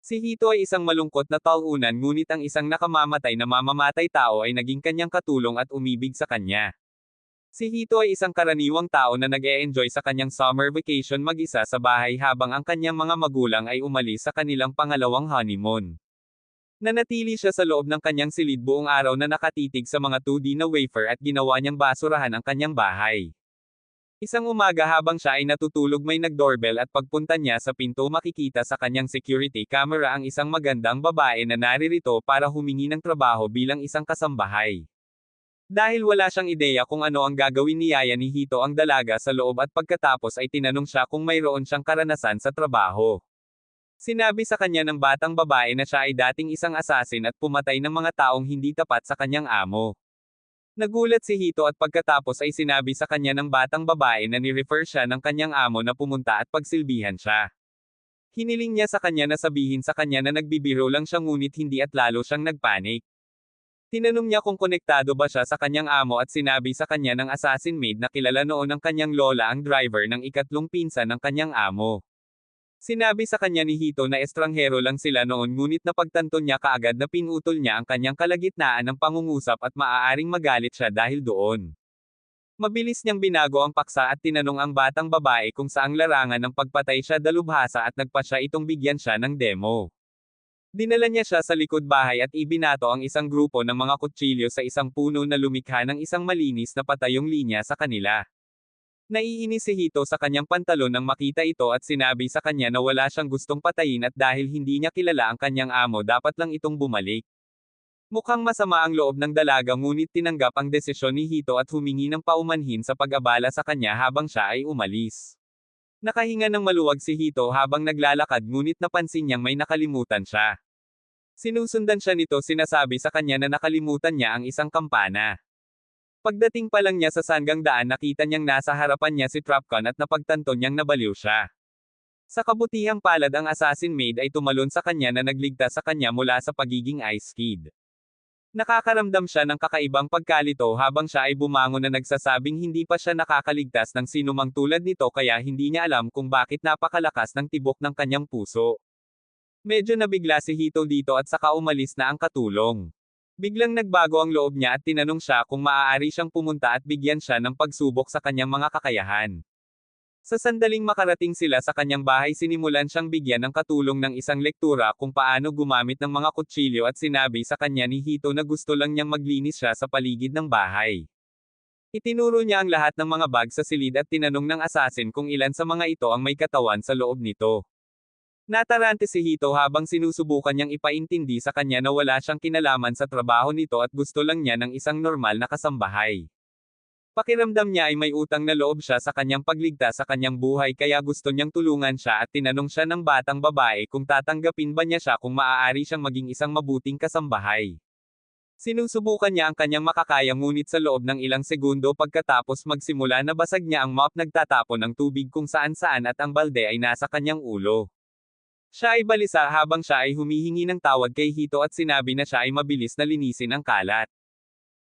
Si Hito ay isang malungkot na taunan ngunit ang isang nakamamatay na mamamatay tao ay naging kanyang katulong at umibig sa kanya. Si Hito ay isang karaniwang tao na nag-e-enjoy sa kanyang summer vacation mag-isa sa bahay habang ang kanyang mga magulang ay umalis sa kanilang pangalawang honeymoon. Nanatili siya sa loob ng kanyang silid buong araw na nakatitig sa mga 2D na wafer at ginawa niyang basurahan ang kanyang bahay. Isang umaga habang siya ay natutulog may nag-doorbell at pagpunta niya sa pinto makikita sa kanyang security camera ang isang magandang babae na naririto para humingi ng trabaho bilang isang kasambahay. Dahil wala siyang ideya kung ano ang gagawin ni Yaya ni Hito ang dalaga sa loob at pagkatapos ay tinanong siya kung mayroon siyang karanasan sa trabaho. Sinabi sa kanya ng batang babae na siya ay dating isang assassin at pumatay ng mga taong hindi tapat sa kanyang amo. Nagulat si Hito at pagkatapos ay sinabi sa kanya ng batang babae na ni-refer siya ng kanyang amo na pumunta at pagsilbihan siya. Hiniling niya sa kanya na sabihin sa kanya na nagbibiro lang siya ngunit hindi at lalo siyang nagpanik. Tinanong niya kung konektado ba siya sa kanyang amo at sinabi sa kanya ng assassin maid na kilala noon ng kanyang lola ang driver ng ikatlong pinsan ng kanyang amo. Sinabi sa kanya ni Hito na estranghero lang sila noon ngunit napagtanto niya kaagad na pinutol niya ang kanyang kalagitnaan ng pangungusap at maaaring magalit siya dahil doon. Mabilis niyang binago ang paksa at tinanong ang batang babae kung saang larangan ng pagpatay siya dalubhasa at nagpa siya itong bigyan siya ng demo. Dinala niya siya sa likod bahay at ibinato ang isang grupo ng mga kutsilyo sa isang puno na lumikha ng isang malinis na patayong linya sa kanila. Naiinis si Hito sa kanyang pantalon nang makita ito at sinabi sa kanya na wala siyang gustong patayin at dahil hindi niya kilala ang kanyang amo dapat lang itong bumalik. Mukhang masama ang loob ng dalaga ngunit tinanggap ang desisyon ni Hito at humingi ng paumanhin sa pag-abala sa kanya habang siya ay umalis. Nakahinga ng maluwag si Hito habang naglalakad ngunit napansin niyang may nakalimutan siya. Sinusundan siya nito sinasabi sa kanya na nakalimutan niya ang isang kampana. Pagdating pa lang niya sa sanggang daan nakita niyang nasa harapan niya si Trapcon at napagtanto niyang nabaliw siya. Sa kabutihang palad ang assassin maid ay tumalon sa kanya na nagligtas sa kanya mula sa pagiging ice kid. Nakakaramdam siya ng kakaibang pagkalito habang siya ay bumangon na nagsasabing hindi pa siya nakakaligtas ng sinumang tulad nito kaya hindi niya alam kung bakit napakalakas ng tibok ng kanyang puso. Medyo nabigla si Hito dito at saka umalis na ang katulong. Biglang nagbago ang loob niya at tinanong siya kung maaari siyang pumunta at bigyan siya ng pagsubok sa kanyang mga kakayahan. Sa sandaling makarating sila sa kanyang bahay sinimulan siyang bigyan ng katulong ng isang lektura kung paano gumamit ng mga kutsilyo at sinabi sa kanya ni Hito na gusto lang niyang maglinis siya sa paligid ng bahay. Itinuro niya ang lahat ng mga bag sa silid at tinanong ng assassin kung ilan sa mga ito ang may katawan sa loob nito. Natarante si Hito habang sinusubukan niyang ipaintindi sa kanya na wala siyang kinalaman sa trabaho nito at gusto lang niya ng isang normal na kasambahay. Pakiramdam niya ay may utang na loob siya sa kanyang pagligtas sa kanyang buhay kaya gusto niyang tulungan siya at tinanong siya ng batang babae kung tatanggapin ba niya siya kung maaari siyang maging isang mabuting kasambahay. Sinusubukan niya ang kanyang makakaya ngunit sa loob ng ilang segundo pagkatapos magsimula na basag niya ang mop nagtatapon ng tubig kung saan-saan at ang balde ay nasa kanyang ulo. Siya ay balisa habang siya ay humihingi ng tawad kay Hito at sinabi na siya ay mabilis na linisin ang kalat.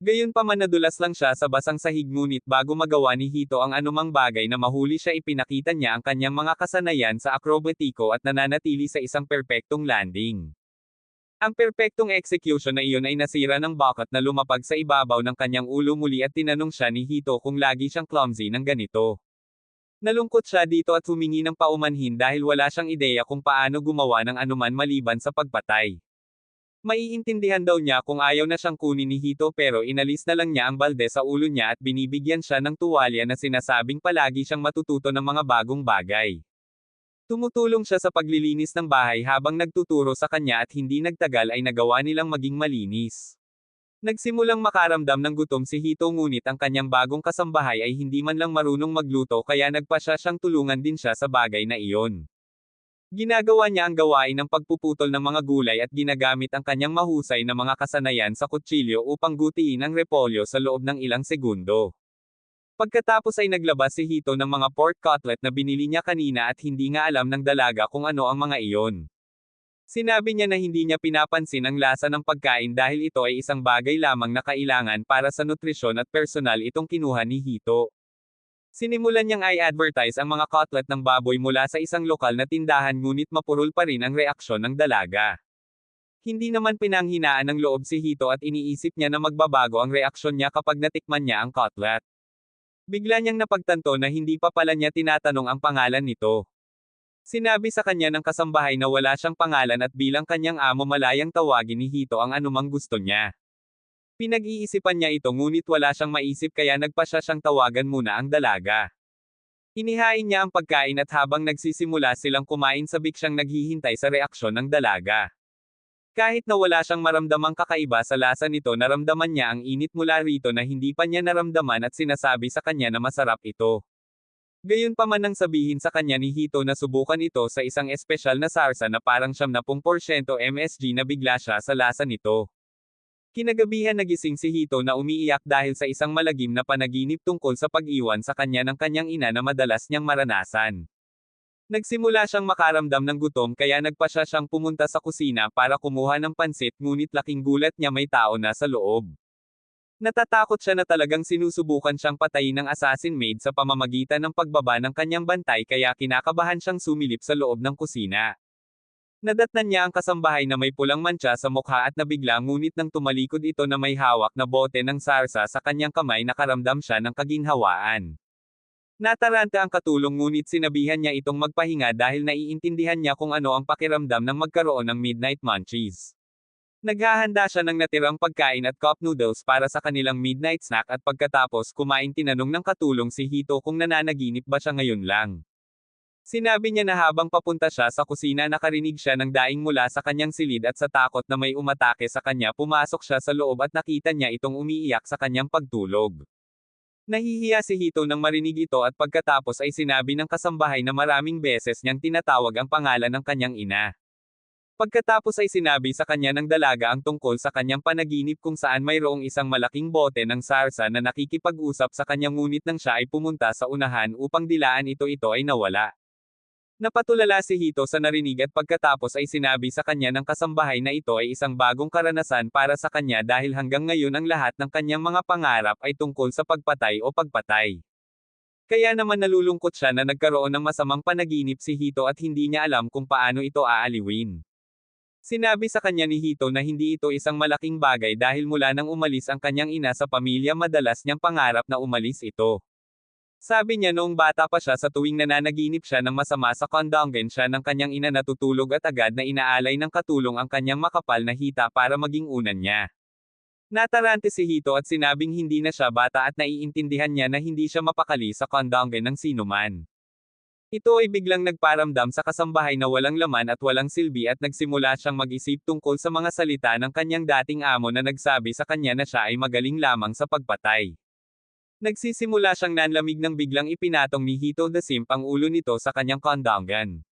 Gayunpaman nadulas lang siya sa basang sahig ngunit bago magawa ni Hito ang anumang bagay na mahuli siya ipinakita niya ang kanyang mga kasanayan sa akrobatiko at nananatili sa isang perpektong landing. Ang perpektong execution na iyon ay nasira ng bakot na lumapag sa ibabaw ng kanyang ulo muli at tinanong siya ni Hito kung lagi siyang clumsy ng ganito. Nalungkot siya dito at humingi ng paumanhin dahil wala siyang ideya kung paano gumawa ng anuman maliban sa pagpatay. Maiintindihan daw niya kung ayaw na siyang kunin ni Hito pero inalis na lang niya ang balde sa ulo niya at binibigyan siya ng tuwalya na sinasabing palagi siyang matututo ng mga bagong bagay. Tumutulong siya sa paglilinis ng bahay habang nagtuturo sa kanya at hindi nagtagal ay nagawa nilang maging malinis. Nagsimulang makaramdam ng gutom si Hito ngunit ang kanyang bagong kasambahay ay hindi man lang marunong magluto kaya nagpasya siyang tulungan din siya sa bagay na iyon. Ginagawa niya ang gawain ng pagpuputol ng mga gulay at ginagamit ang kanyang mahusay na mga kasanayan sa kutsilyo upang gutiin ang repolyo sa loob ng ilang segundo. Pagkatapos ay naglabas si Hito ng mga pork cutlet na binili niya kanina at hindi nga alam ng dalaga kung ano ang mga iyon. Sinabi niya na hindi niya pinapansin ang lasa ng pagkain dahil ito ay isang bagay lamang na kailangan para sa nutrisyon at personal itong kinuha ni Hito. Sinimulan niyang i-advertise ang mga cutlet ng baboy mula sa isang lokal na tindahan ngunit mapurol pa rin ang reaksyon ng dalaga. Hindi naman pinanghinaan ng loob si Hito at iniisip niya na magbabago ang reaksyon niya kapag natikman niya ang cutlet. Bigla niyang napagtanto na hindi pa pala niya tinatanong ang pangalan nito. Sinabi sa kanya ng kasambahay na wala siyang pangalan at bilang kanyang amo malayang tawagin ni Hito ang anumang gusto niya. Pinag-iisipan niya ito ngunit wala siyang maisip kaya nagpasya siyang tawagan muna ang dalaga. Inihain niya ang pagkain at habang nagsisimula silang kumain sabik siyang naghihintay sa reaksyon ng dalaga. Kahit na wala siyang maramdamang kakaiba sa lasa nito naramdaman niya ang init mula rito na hindi pa niya naramdaman at sinasabi sa kanya na masarap ito. Gayunpaman nang sabihin sa kanya ni Hito na subukan ito sa isang espesyal na sarsa na parang 70% MSG na bigla siya sa lasa nito. Kinagabihan nagising si Hito na umiiyak dahil sa isang malagim na panaginip tungkol sa pag-iwan sa kanya ng kanyang ina na madalas niyang maranasan. Nagsimula siyang makaramdam ng gutom kaya nagpasya siyang pumunta sa kusina para kumuha ng pansit ngunit laking gulat niya may tao na sa loob. Natatakot siya na talagang sinusubukan siyang patayin ng assassin maid sa pamamagitan ng pagbaba ng kanyang bantay kaya kinakabahan siyang sumilip sa loob ng kusina. Nadatnan niya ang kasambahay na may pulang mantsa sa mukha at nabigla ngunit nang tumalikod ito na may hawak na bote ng sarsa sa kanyang kamay nakaramdam siya ng kaginhawaan. Nataranta ang katulong ngunit sinabihan niya itong magpahinga dahil naiintindihan niya kung ano ang pakiramdam ng magkaroon ng midnight munchies. Naghahanda siya ng natirang pagkain at cup noodles para sa kanilang midnight snack at pagkatapos kumain tinanong ng katulong si Hito kung nananaginip ba siya ngayon lang. Sinabi niya na habang papunta siya sa kusina nakarinig siya ng daing mula sa kanyang silid at sa takot na may umatake sa kanya pumasok siya sa loob at nakita niya itong umiiyak sa kanyang pagtulog. Nahihiya si Hito nang marinig ito at pagkatapos ay sinabi ng kasambahay na maraming beses niyang tinatawag ang pangalan ng kanyang ina. Pagkatapos ay sinabi sa kanya ng dalaga ang tungkol sa kanyang panaginip kung saan mayroong isang malaking bote ng sarsa na nakikipag-usap sa kanya ngunit nang siya ay pumunta sa unahan upang dilaan ito ay nawala. Napatulala si Hito sa narinig at pagkatapos ay sinabi sa kanya ng kasambahay na ito ay isang bagong karanasan para sa kanya dahil hanggang ngayon ang lahat ng kanyang mga pangarap ay tungkol sa pagpatay o pagpatay. Kaya naman nalulungkot siya na nagkaroon ng masamang panaginip si Hito at hindi niya alam kung paano ito aaliwin. Sinabi sa kanya ni Hito na hindi ito isang malaking bagay dahil mula nang umalis ang kanyang ina sa pamilya madalas niyang pangarap na umalis ito. Sabi niya noong bata pa siya sa tuwing nananaginip siya ng masama sa kondongen siya ng kanyang ina natutulog at agad na inaalay ng katulong ang kanyang makapal na hita para maging unan niya. Natarante si Hito at sinabing hindi na siya bata at naiintindihan niya na hindi siya mapakali sa kondongen ng sinuman. Ito ay biglang nagparamdam sa kasambahay na walang laman at walang silbi at nagsimula siyang mag-isip tungkol sa mga salita ng kanyang dating amo na nagsabi sa kanya na siya ay magaling lamang sa pagpatay. Nagsisimula siyang nanlamig nang biglang ipinatong ni Hito the Simp ang ulo nito sa kanyang kondongen.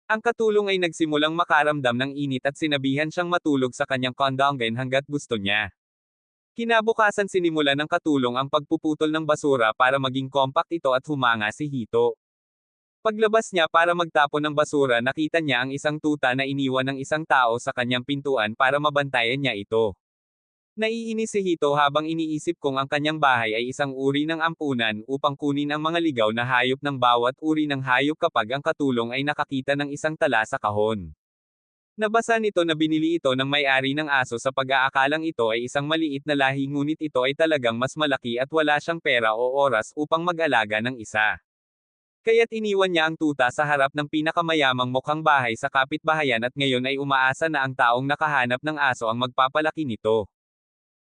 Ang katulong ay nagsimulang makaramdam ng init at sinabihan siyang matulog sa kanyang kondongen hanggat gusto niya. Kinabukasan sinimulan ng katulong ang pagpuputol ng basura para maging compact ito at humanga si Hito. Paglabas niya para magtapon ng basura nakita niya ang isang tuta na iniwan ng isang tao sa kanyang pintuan para mabantayan niya ito. Naiinis si Hito habang iniisip kung ang kanyang bahay ay isang uri ng ampunan upang kunin ang mga ligaw na hayop ng bawat uri ng hayop kapag ang katulong ay nakakita ng isang tala sa kahon. Nabasa nito na binili ito ng may-ari ng aso sa pag-aakalang ito ay isang maliit na lahi ngunit ito ay talagang mas malaki at wala siyang pera o oras upang mag-alaga ng isa. Kaya't iniwan niya ang tuta sa harap ng pinakamayamang mukhang bahay sa kapitbahayan at ngayon ay umaasa na ang taong nakahanap ng aso ang magpapalaki nito.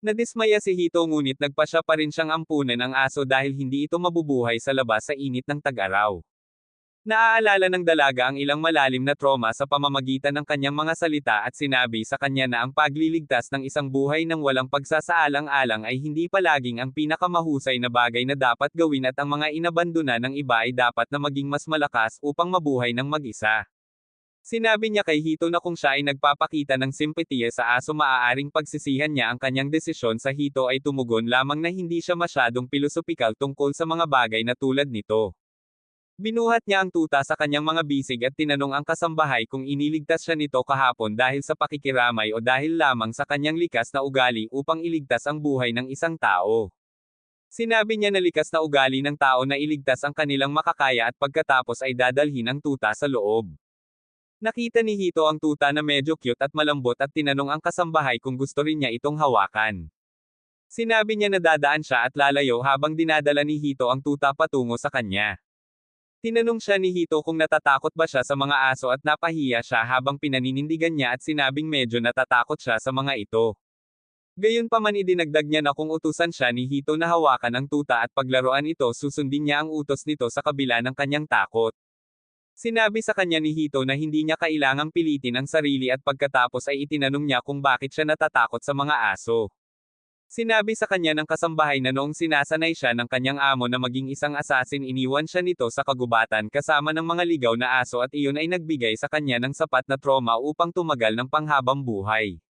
Nadismaya si Hito ngunit nagpasya pa rin siyang ampunan ang aso dahil hindi ito mabubuhay sa labas sa init ng tag-araw. Naaalala ng dalaga ang ilang malalim na trauma sa pamamagitan ng kanyang mga salita at sinabi sa kanya na ang pagliligtas ng isang buhay ng walang pagsasaalang-alang ay hindi palaging ang pinakamahusay na bagay na dapat gawin at ang mga inabandona ng iba ay dapat na maging mas malakas upang mabuhay ng mag-isa. Sinabi niya kay Hito na kung siya ay nagpapakita ng simpatiya sa aso maaaring pagsisihan niya ang kanyang desisyon sa Hito ay tumugon lamang na hindi siya masyadong pilosopikal tungkol sa mga bagay na tulad nito. Binuhat niya ang tuta sa kanyang mga bisig at tinanong ang kasambahay kung iniligtas siya nito kahapon dahil sa pakikiramay o dahil lamang sa kanyang likas na ugali upang iligtas ang buhay ng isang tao. Sinabi niya na likas na ugali ng tao na iligtas ang kanilang makakaya at pagkatapos ay dadalhin ang tuta sa loob. Nakita ni Hito ang tuta na medyo cute at malambot at tinanong ang kasambahay kung gusto rin niya itong hawakan. Sinabi niya na dadaan siya at lalayo habang dinadala ni Hito ang tuta patungo sa kanya. Tinanong siya ni Hito kung natatakot ba siya sa mga aso at napahiya siya habang pinaninindigan niya at sinabing medyo natatakot siya sa mga ito. Gayunpaman idinagdag niya na kung utusan siya ni Hito na hawakan ang tuta at paglaruan ito susundin niya ang utos nito sa kabila ng kanyang takot. Sinabi sa kanya ni Hito na hindi niya kailangang pilitin ang sarili at pagkatapos ay itinanong niya kung bakit siya natatakot sa mga aso. Sinabi sa kanya ng kasambahay na noong sinasanay siya ng kanyang amo na maging isang asasin iniwan siya nito sa kagubatan kasama ng mga ligaw na aso at iyon ay nagbigay sa kanya ng sapat na trauma upang tumagal ng panghabang buhay.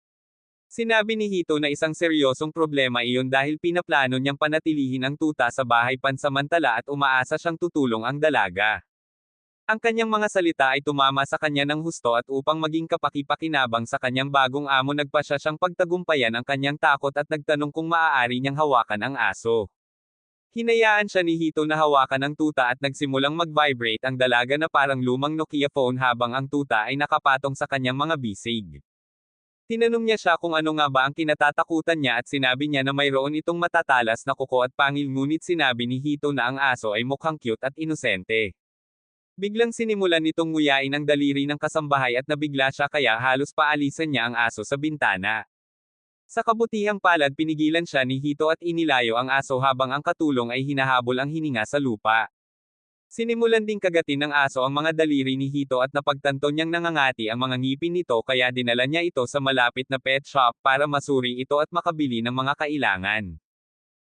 Sinabi ni Hito na isang seryosong problema iyon dahil pinaplano niyang panatilihin ang tuta sa bahay pansamantala at umaasa siyang tutulong ang dalaga. Ang kanyang mga salita ay tumama sa kanya ng husto at upang maging kapaki-pakinabang sa kanyang bagong amo nagpasya siyang pagtagumpayan ang kanyang takot at nagtanong kung maaari niyang hawakan ang aso. Hinayaan siya ni Hito na hawakan ang tuta at nagsimulang mag-vibrate ang dalaga na parang lumang Nokia phone habang ang tuta ay nakapatong sa kanyang mga bisig. Tinanong niya siya kung ano nga ba ang kinatatakutan niya at sinabi niya na mayroon itong matatalas na kuko at pangil ngunit sinabi ni Hito na ang aso ay mukhang cute at inosente. Biglang sinimulan nitong nguyain ang daliri ng kasambahay at nabigla siya kaya halos paalisan niya ang aso sa bintana. Sa kabutihang palad pinigilan siya ni Hito at inilayo ang aso habang ang katulong ay hinahabol ang hininga sa lupa. Sinimulan ding kagatin ng aso ang mga daliri ni Hito at napagtanto niyang nangangati ang mga ngipin nito kaya dinala niya ito sa malapit na pet shop para masuri ito at makabili ng mga kailangan.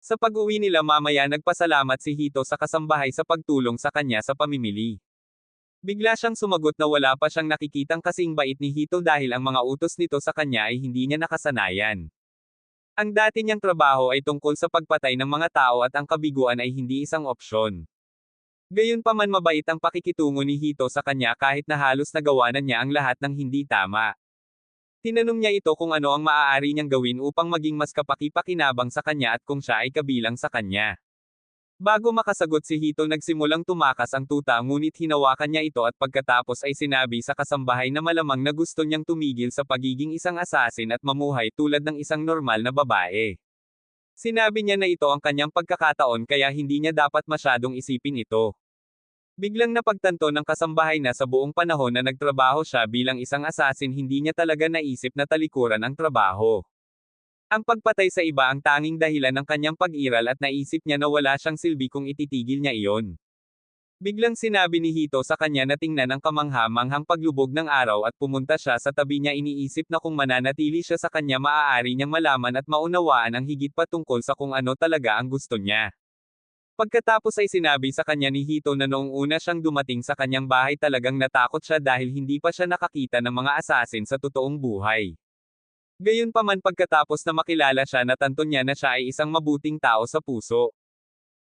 Sa pag-uwi nila mamaya nagpasalamat si Hito sa kasambahay sa pagtulong sa kanya sa pamimili. Bigla siyang sumagot na wala pa siyang nakikitang kasing bait ni Hito dahil ang mga utos nito sa kanya ay hindi niya nakasanayan. Ang dati niyang trabaho ay tungkol sa pagpatay ng mga tao at ang kabiguan ay hindi isang opsyon. Gayunpaman mabait ang pakikitungo ni Hito sa kanya kahit na halos nagawa na niya ang lahat ng hindi tama. Tinanong niya ito kung ano ang maaari niyang gawin upang maging mas kapaki-pakinabang sa kanya at kung siya ay kabilang sa kanya. Bago makasagot si Hito nagsimulang tumakas ang tuta ngunit hinawakan niya ito at pagkatapos ay sinabi sa kasambahay na malamang na gusto niyang tumigil sa pagiging isang asasin at mamuhay tulad ng isang normal na babae. Sinabi niya na ito ang kanyang pagkakataon kaya hindi niya dapat masyadong isipin ito. Biglang napagtanto ng kasambahay na sa buong panahon na nagtrabaho siya bilang isang asasin hindi niya talaga naisip na talikuran ang trabaho. Ang pagpatay sa iba ang tanging dahilan ng kanyang pag-iral at naisip niya na wala siyang silbi kung ititigil niya iyon. Biglang sinabi ni Hito sa kanya na tingnan ang kamangha-manghang paglubog ng araw at pumunta siya sa tabi niya iniisip na kung mananatili siya sa kanya maaari niyang malaman at maunawaan ang higit pa tungkol sa kung ano talaga ang gusto niya. Pagkatapos ay sinabi sa kanya ni Hito na noong una siyang dumating sa kanyang bahay talagang natakot siya dahil hindi pa siya nakakita ng mga asasin sa totoong buhay. Gayunpaman pagkatapos na makilala siya natanto niya na siya ay isang mabuting tao sa puso.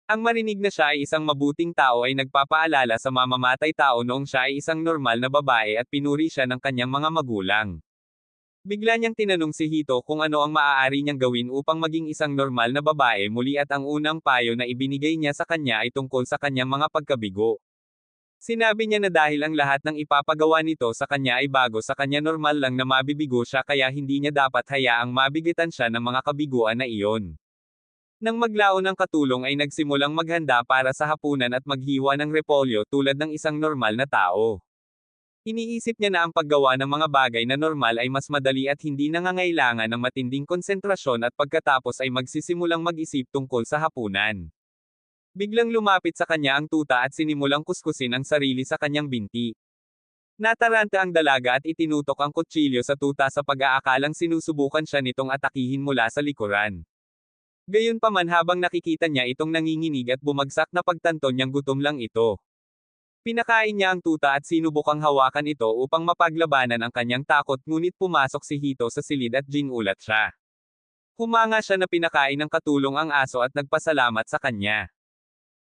Ang marinig na siya ay isang mabuting tao ay nagpapaalala sa mamamatay tao noong siya ay isang normal na babae at pinuri siya ng kanyang mga magulang. Bigla niyang tinanong si Hito kung ano ang maaari niyang gawin upang maging isang normal na babae muli at ang unang payo na ibinigay niya sa kanya ay tungkol sa kanyang mga pagkabigo. Sinabi niya na dahil ang lahat ng ipapagawa nito sa kanya ay bago sa kanya normal lang na mabibigo siya kaya hindi niya dapat hayaang mabigitan siya ng mga kabiguan na iyon. Nang maglaon ng katulong ay nagsimulang maghanda para sa hapunan at maghiwa ng repolyo tulad ng isang normal na tao. Iniisip niya na ang paggawa ng mga bagay na normal ay mas madali at hindi nangangailangan ng matinding konsentrasyon at pagkatapos ay magsisimulang mag-isip tungkol sa hapunan. Biglang lumapit sa kanya ang tuta at sinimulang kuskusin ang sarili sa kanyang binti. Nataranta ang dalaga at itinutok ang kutsilyo sa tuta sa pag-aakalang sinusubukan siya nitong atakihin mula sa likuran. Gayunpaman habang nakikita niya itong nanginginig at bumagsak na pagtanto niyang gutom lang ito. Pinakain niya ang tuta at sinubukang hawakan ito upang mapaglabanan ang kanyang takot ngunit pumasok si Hito sa silid at ginulat siya. Humanga siya na pinakain ng katulong ang aso at nagpasalamat sa kanya.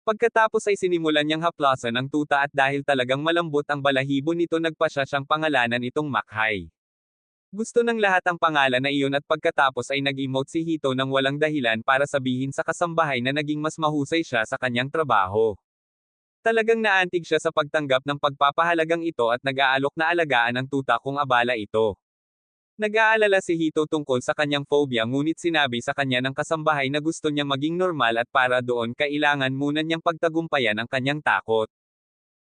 Pagkatapos ay sinimulan niyang haplasan ang tuta at dahil talagang malambot ang balahibo nito nagpasya siyang pangalanan itong Makhay. Gusto ng lahat ang pangalan na iyon at pagkatapos ay nag-emote si Hito ng walang dahilan para sabihin sa kasambahay na naging mas mahusay siya sa kanyang trabaho. Talagang naantig siya sa pagtanggap ng pagpapahalagang ito at nag-aalok na alagaan ang tuta kung abala ito. Nag-aalala si Hito tungkol sa kanyang phobia ngunit sinabi sa kanya ng kasambahay na gusto niya maging normal at para doon kailangan muna niyang pagtagumpayan ang kanyang takot.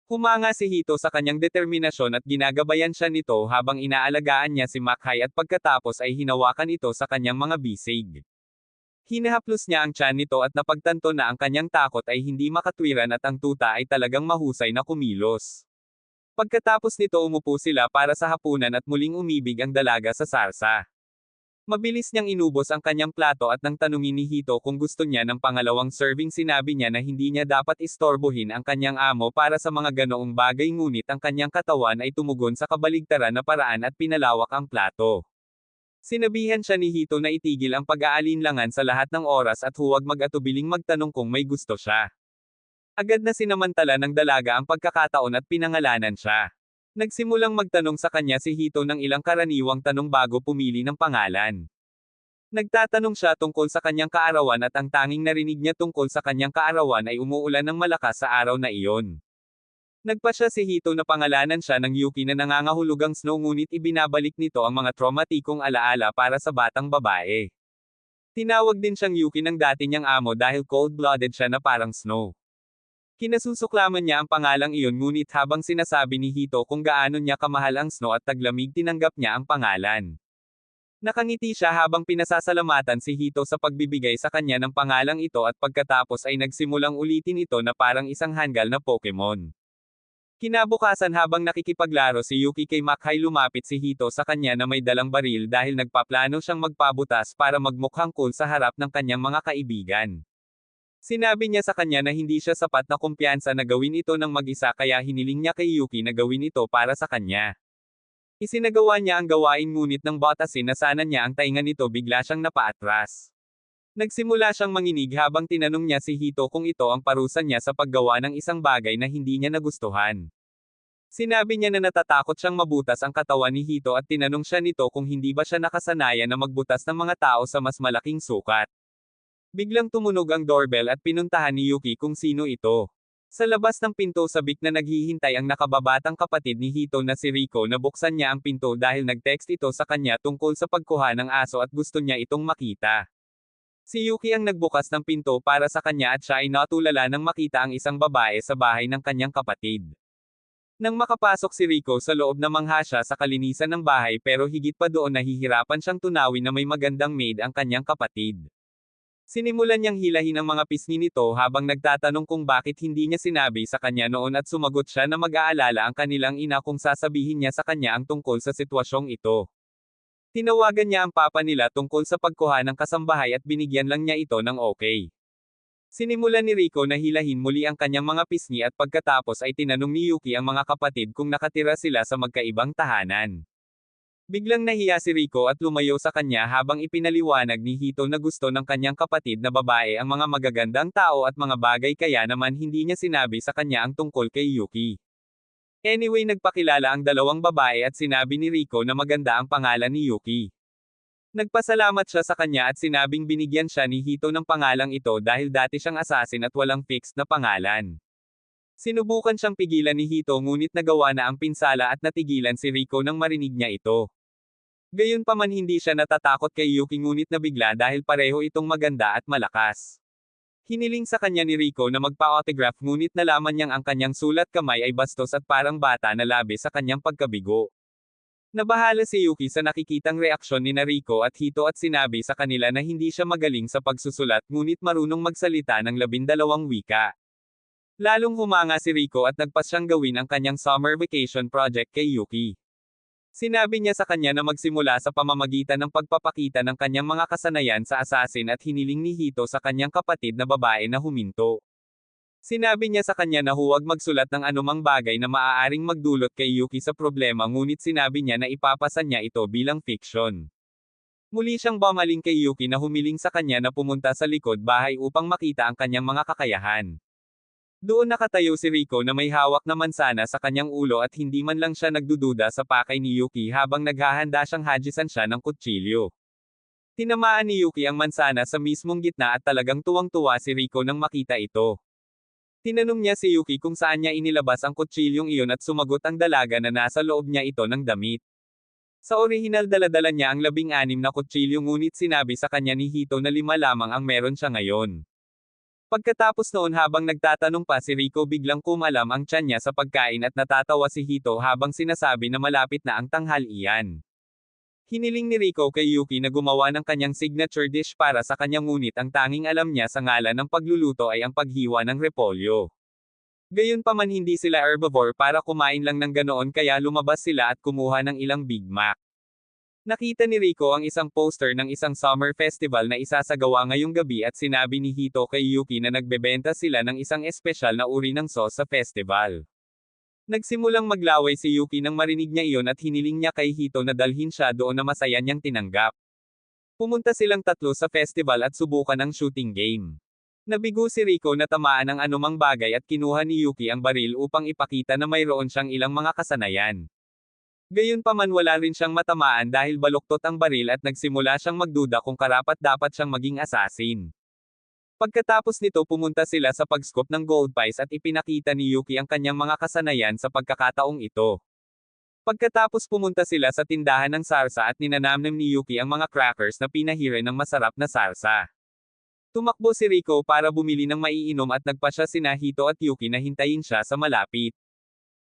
Humanga si Hito sa kanyang determinasyon at ginagabayan siya nito habang inaalagaan niya si Makhai at pagkatapos ay hinawakan ito sa kanyang mga bisig. Hinahaplos niya ang tiyan nito at napagtanto na ang kanyang takot ay hindi makatwiran at ang tuta ay talagang mahusay na kumilos. Pagkatapos nito umupo sila para sa hapunan at muling umibig ang dalaga sa sarsa. Mabilis niyang inubos ang kanyang plato at nang tanungin ni Hito kung gusto niya ng pangalawang serving sinabi niya na hindi niya dapat istorbohin ang kanyang amo para sa mga ganoong bagay ngunit ang kanyang katawan ay tumugon sa kabaligtaran na paraan at pinalawak ang plato. Sinabihan siya ni Hito na itigil ang pag-aalinlangan sa lahat ng oras at huwag mag-atubiling magtanong kung may gusto siya. Agad na sinamantala ng dalaga ang pagkakataon at pinangalanan siya. Nagsimulang magtanong sa kanya si Hito ng ilang karaniwang tanong bago pumili ng pangalan. Nagtatanong siya tungkol sa kanyang kaarawan at ang tanging narinig niya tungkol sa kanyang kaarawan ay umuulan ng malakas sa araw na iyon. Nagpasya si Hito na pangalanan siya ng Yuki na nangangahulugang snow ngunit ibinabalik nito ang mga traumatikong alaala para sa batang babae. Tinawag din siyang Yuki ng dati niyang amo dahil cold-blooded siya na parang snow. Kinasusuklaman niya ang pangalang iyon ngunit habang sinasabi ni Hito kung gaano niya kamahal ang snow at taglamig tinanggap niya ang pangalan. Nakangiti siya habang pinasasalamatan si Hito sa pagbibigay sa kanya ng pangalang ito at pagkatapos ay nagsimulang ulitin ito na parang isang hanggal na Pokemon. Kinabukasan habang nakikipaglaro si Yuki kay Makhai lumapit si Hito sa kanya na may dalang baril dahil nagpaplano siyang magpabutas para magmukhang cool sa harap ng kanyang mga kaibigan. Sinabi niya sa kanya na hindi siya sapat na kumpiyansa na gawin ito ng mag-isa kaya hiniling niya kay Yuki na gawin ito para sa kanya. Isinagawa niya ang gawain ngunit nang batasin na sana niya ang tainga nito bigla siyang napaatras. Nagsimula siyang manginig habang tinanong niya si Hito kung ito ang parusa niya sa paggawa ng isang bagay na hindi niya nagustuhan. Sinabi niya na natatakot siyang mabutas ang katawan ni Hito at tinanong siya nito kung hindi ba siya nakasanayan na magbutas ng mga tao sa mas malaking sukat. Biglang tumunog ang doorbell at pinuntahan ni Yuki kung sino ito. Sa labas ng pinto sabik na naghihintay ang nakababatang kapatid ni Hito na si Rico na buksan niya ang pinto dahil nag-text ito sa kanya tungkol sa pagkuha ng aso at gusto niya itong makita. Si Yuki ang nagbukas ng pinto para sa kanya at siya ay natulala nang makita ang isang babae sa bahay ng kanyang kapatid. Nang makapasok si Rico sa loob na mangha siya sa kalinisan ng bahay pero higit pa doon nahihirapan siyang tunawin na may magandang maid ang kanyang kapatid. Sinimulan niyang hilahin ang mga pisngi nito habang nagtatanong kung bakit hindi niya sinabi sa kanya noon at sumagot siya na mag-aalala ang kanilang ina kung sasabihin niya sa kanya ang tungkol sa sitwasyong ito. Tinawagan niya ang papa nila tungkol sa pagkuha ng kasambahay at binigyan lang niya ito ng okay. Sinimulan ni Rico na hilahin muli ang kanyang mga pisngi at pagkatapos ay tinanong ni Yuki ang mga kapatid kung nakatira sila sa magkaibang tahanan. Biglang nahiya si Rico at lumayo sa kanya habang ipinaliwanag ni Hito na gusto ng kanyang kapatid na babae ang mga magagandang tao at mga bagay kaya naman hindi niya sinabi sa kanya ang tungkol kay Yuki. Anyway nagpakilala ang dalawang babae at sinabi ni Rico na maganda ang pangalan ni Yuki. Nagpasalamat siya sa kanya at sinabing binigyan siya ni Hito ng pangalang ito dahil dati siyang assassin at walang fixed na pangalan. Sinubukan siyang pigilan ni Hito ngunit nagawa na ang pinsala at natigilan si Rico nang marinig niya ito. Gayunpaman hindi siya natatakot kay Yuki ngunit nabigla dahil pareho itong maganda at malakas. Hiniling sa kanya ni Rico na magpa-autograph ngunit nalaman niyang ang kanyang sulat kamay ay bastos at parang bata na labi sa kanyang pagkabigo. Nabahala si Yuki sa nakikitang reaksyon ni Rico at Hito at sinabi sa kanila na hindi siya magaling sa pagsusulat ngunit marunong magsalita ng 12 wika. Lalong humanga si Rico at nagpas siyang gawin ang kanyang summer vacation project kay Yuki. Sinabi niya sa kanya na magsimula sa pamamagitan ng pagpapakita ng kanyang mga kasanayan sa assassin at hiniling ni Hito sa kanyang kapatid na babae na huminto. Sinabi niya sa kanya na huwag magsulat ng anumang bagay na maaaring magdulot kay Yuki sa problema ngunit sinabi niya na ipapasa niya ito bilang fiction. Muli siyang bumaling kay Yuki na humiling sa kanya na pumunta sa likod bahay upang makita ang kanyang mga kakayahan. Doon nakatayo si Rico na may hawak na mansana sa kanyang ulo at hindi man lang siya nagdududa sa pakay ni Yuki habang naghahanda siyang hajisan siya ng kutsilyo. Tinamaan ni Yuki ang mansana sa mismong gitna at talagang tuwang-tuwa si Rico nang makita ito. Tinanong niya si Yuki kung saan niya inilabas ang kutsilyong iyon at sumagot ang dalaga na nasa loob niya ito ng damit. Sa orihinal daladala niya ang 16 na kutsilyo ngunit sinabi sa kanya ni Hito na 5 lamang ang meron siya ngayon. Pagkatapos noon habang nagtatanong pa si Rico biglang kumalam ang tiyan niya sa pagkain at natatawa si Hito habang sinasabi na malapit na ang tanghalian. Hiniling ni Rico kay Yuki na gumawa ng kanyang signature dish para sa kanya ngunit ang tanging alam niya sa ngalan ng pagluluto ay ang paghiwa ng repolyo. Gayunpaman hindi sila herbivore para kumain lang ng ganoon kaya lumabas sila at kumuha ng ilang Big Mac. Nakita ni Rico ang isang poster ng isang summer festival na isasagawa ngayong gabi at sinabi ni Hito kay Yuki na nagbebenta sila ng isang espesyal na uri ng sauce sa festival. Nagsimulang maglaway si Yuki nang marinig niya iyon at hiniling niya kay Hito na dalhin siya doon na masaya niyang tinanggap. Pumunta silang tatlo sa festival at subukan ang shooting game. Nabigo si Rico na tamaan ng anumang bagay at kinuha ni Yuki ang baril upang ipakita na mayroon siyang ilang mga kasanayan. Gayunpaman wala rin siyang matamaan dahil baluktot ang baril at nagsimula siyang magduda kung karapat-dapat siyang maging assassin. Pagkatapos nito pumunta sila sa pag-scoop ng gold pies at ipinakita ni Yuki ang kanyang mga kasanayan sa pagkakataong ito. Pagkatapos pumunta sila sa tindahan ng sarsa at ninanamnam ni Yuki ang mga crackers na pinahire ng masarap na sarsa. Tumakbo si Rico para bumili ng maiinom at nagpasya sina Hito at Yuki na hintayin siya sa malapit.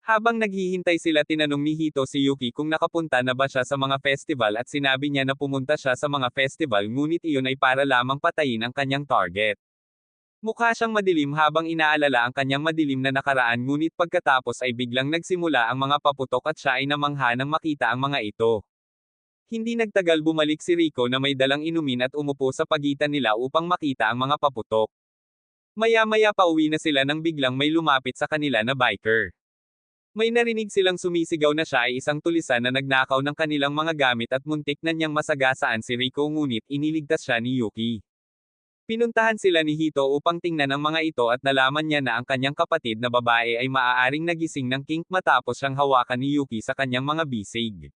Habang naghihintay sila tinanong ni Hito si Yuki kung nakapunta na ba siya sa mga festival at sinabi niya na pumunta siya sa mga festival ngunit iyon ay para lamang patayin ang kanyang target. Mukha siyang madilim habang inaalala ang kanyang madilim na nakaraan ngunit pagkatapos ay biglang nagsimula ang mga paputok at siya ay namangha nang makita ang mga ito. Hindi nagtagal bumalik si Rico na may dalang inumin at umupo sa pagitan nila upang makita ang mga paputok. Maya-maya pauwi na sila nang biglang may lumapit sa kanila na biker. May narinig silang sumisigaw na siya ay isang tulisan na nagnakaw ng kanilang mga gamit at muntik na niyang masagasaan si Rico ngunit iniligtas siya ni Yuki. Pinuntahan sila ni Hito upang tingnan ang mga ito at nalaman niya na ang kanyang kapatid na babae ay maaaring nagising ng kink matapos siyang hawakan ni Yuki sa kanyang mga bisig.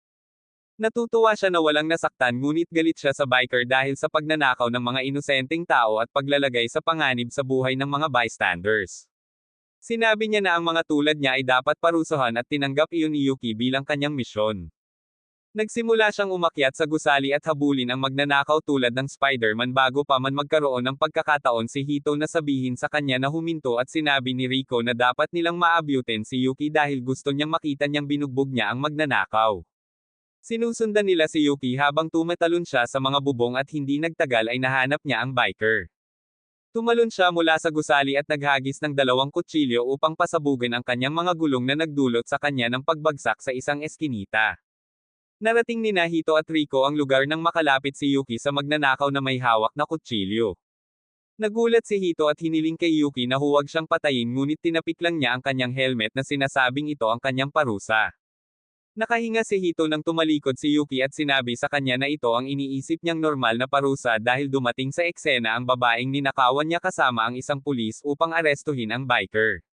Natutuwa siya na walang nasaktan ngunit galit siya sa biker dahil sa pagnanakaw ng mga inosenteng tao at paglalagay sa panganib sa buhay ng mga bystanders. Sinabi niya na ang mga tulad niya ay dapat parusahan at tinanggap iyon ni Yuki bilang kanyang misyon. Nagsimula siyang umakyat sa gusali at habulin ang magnanakaw tulad ng Spider-Man bago pa man magkaroon ng pagkakataon si Hito na sabihin sa kanya na huminto at sinabi ni Rico na dapat nilang maabutin si Yuki dahil gusto niyang makita niyang binugbog niya ang magnanakaw. Sinusundan nila si Yuki habang tumatalon siya sa mga bubong at hindi nagtagal ay nahanap niya ang biker. Tumalon siya mula sa gusali at naghagis ng 2 kutsilyo upang pasabugin ang kanyang mga gulong na nagdulot sa kanya ng pagbagsak sa isang eskinita. Narating ni Hito at Rico ang lugar nang makalapit si Yuki sa magnanakaw na may hawak na kutsilyo. Nagulat si Hito at hiniling kay Yuki na huwag siyang patayin ngunit tinapik lang niya ang kanyang helmet na sinasabing ito ang kanyang parusa. Nakahinga si Hito nang tumalikod si Yuki at sinabi sa kanya na ito ang iniisip niyang normal na parusa dahil dumating sa eksena ang babaeng ninakawan niya kasama ang isang pulis upang arestuhin ang biker.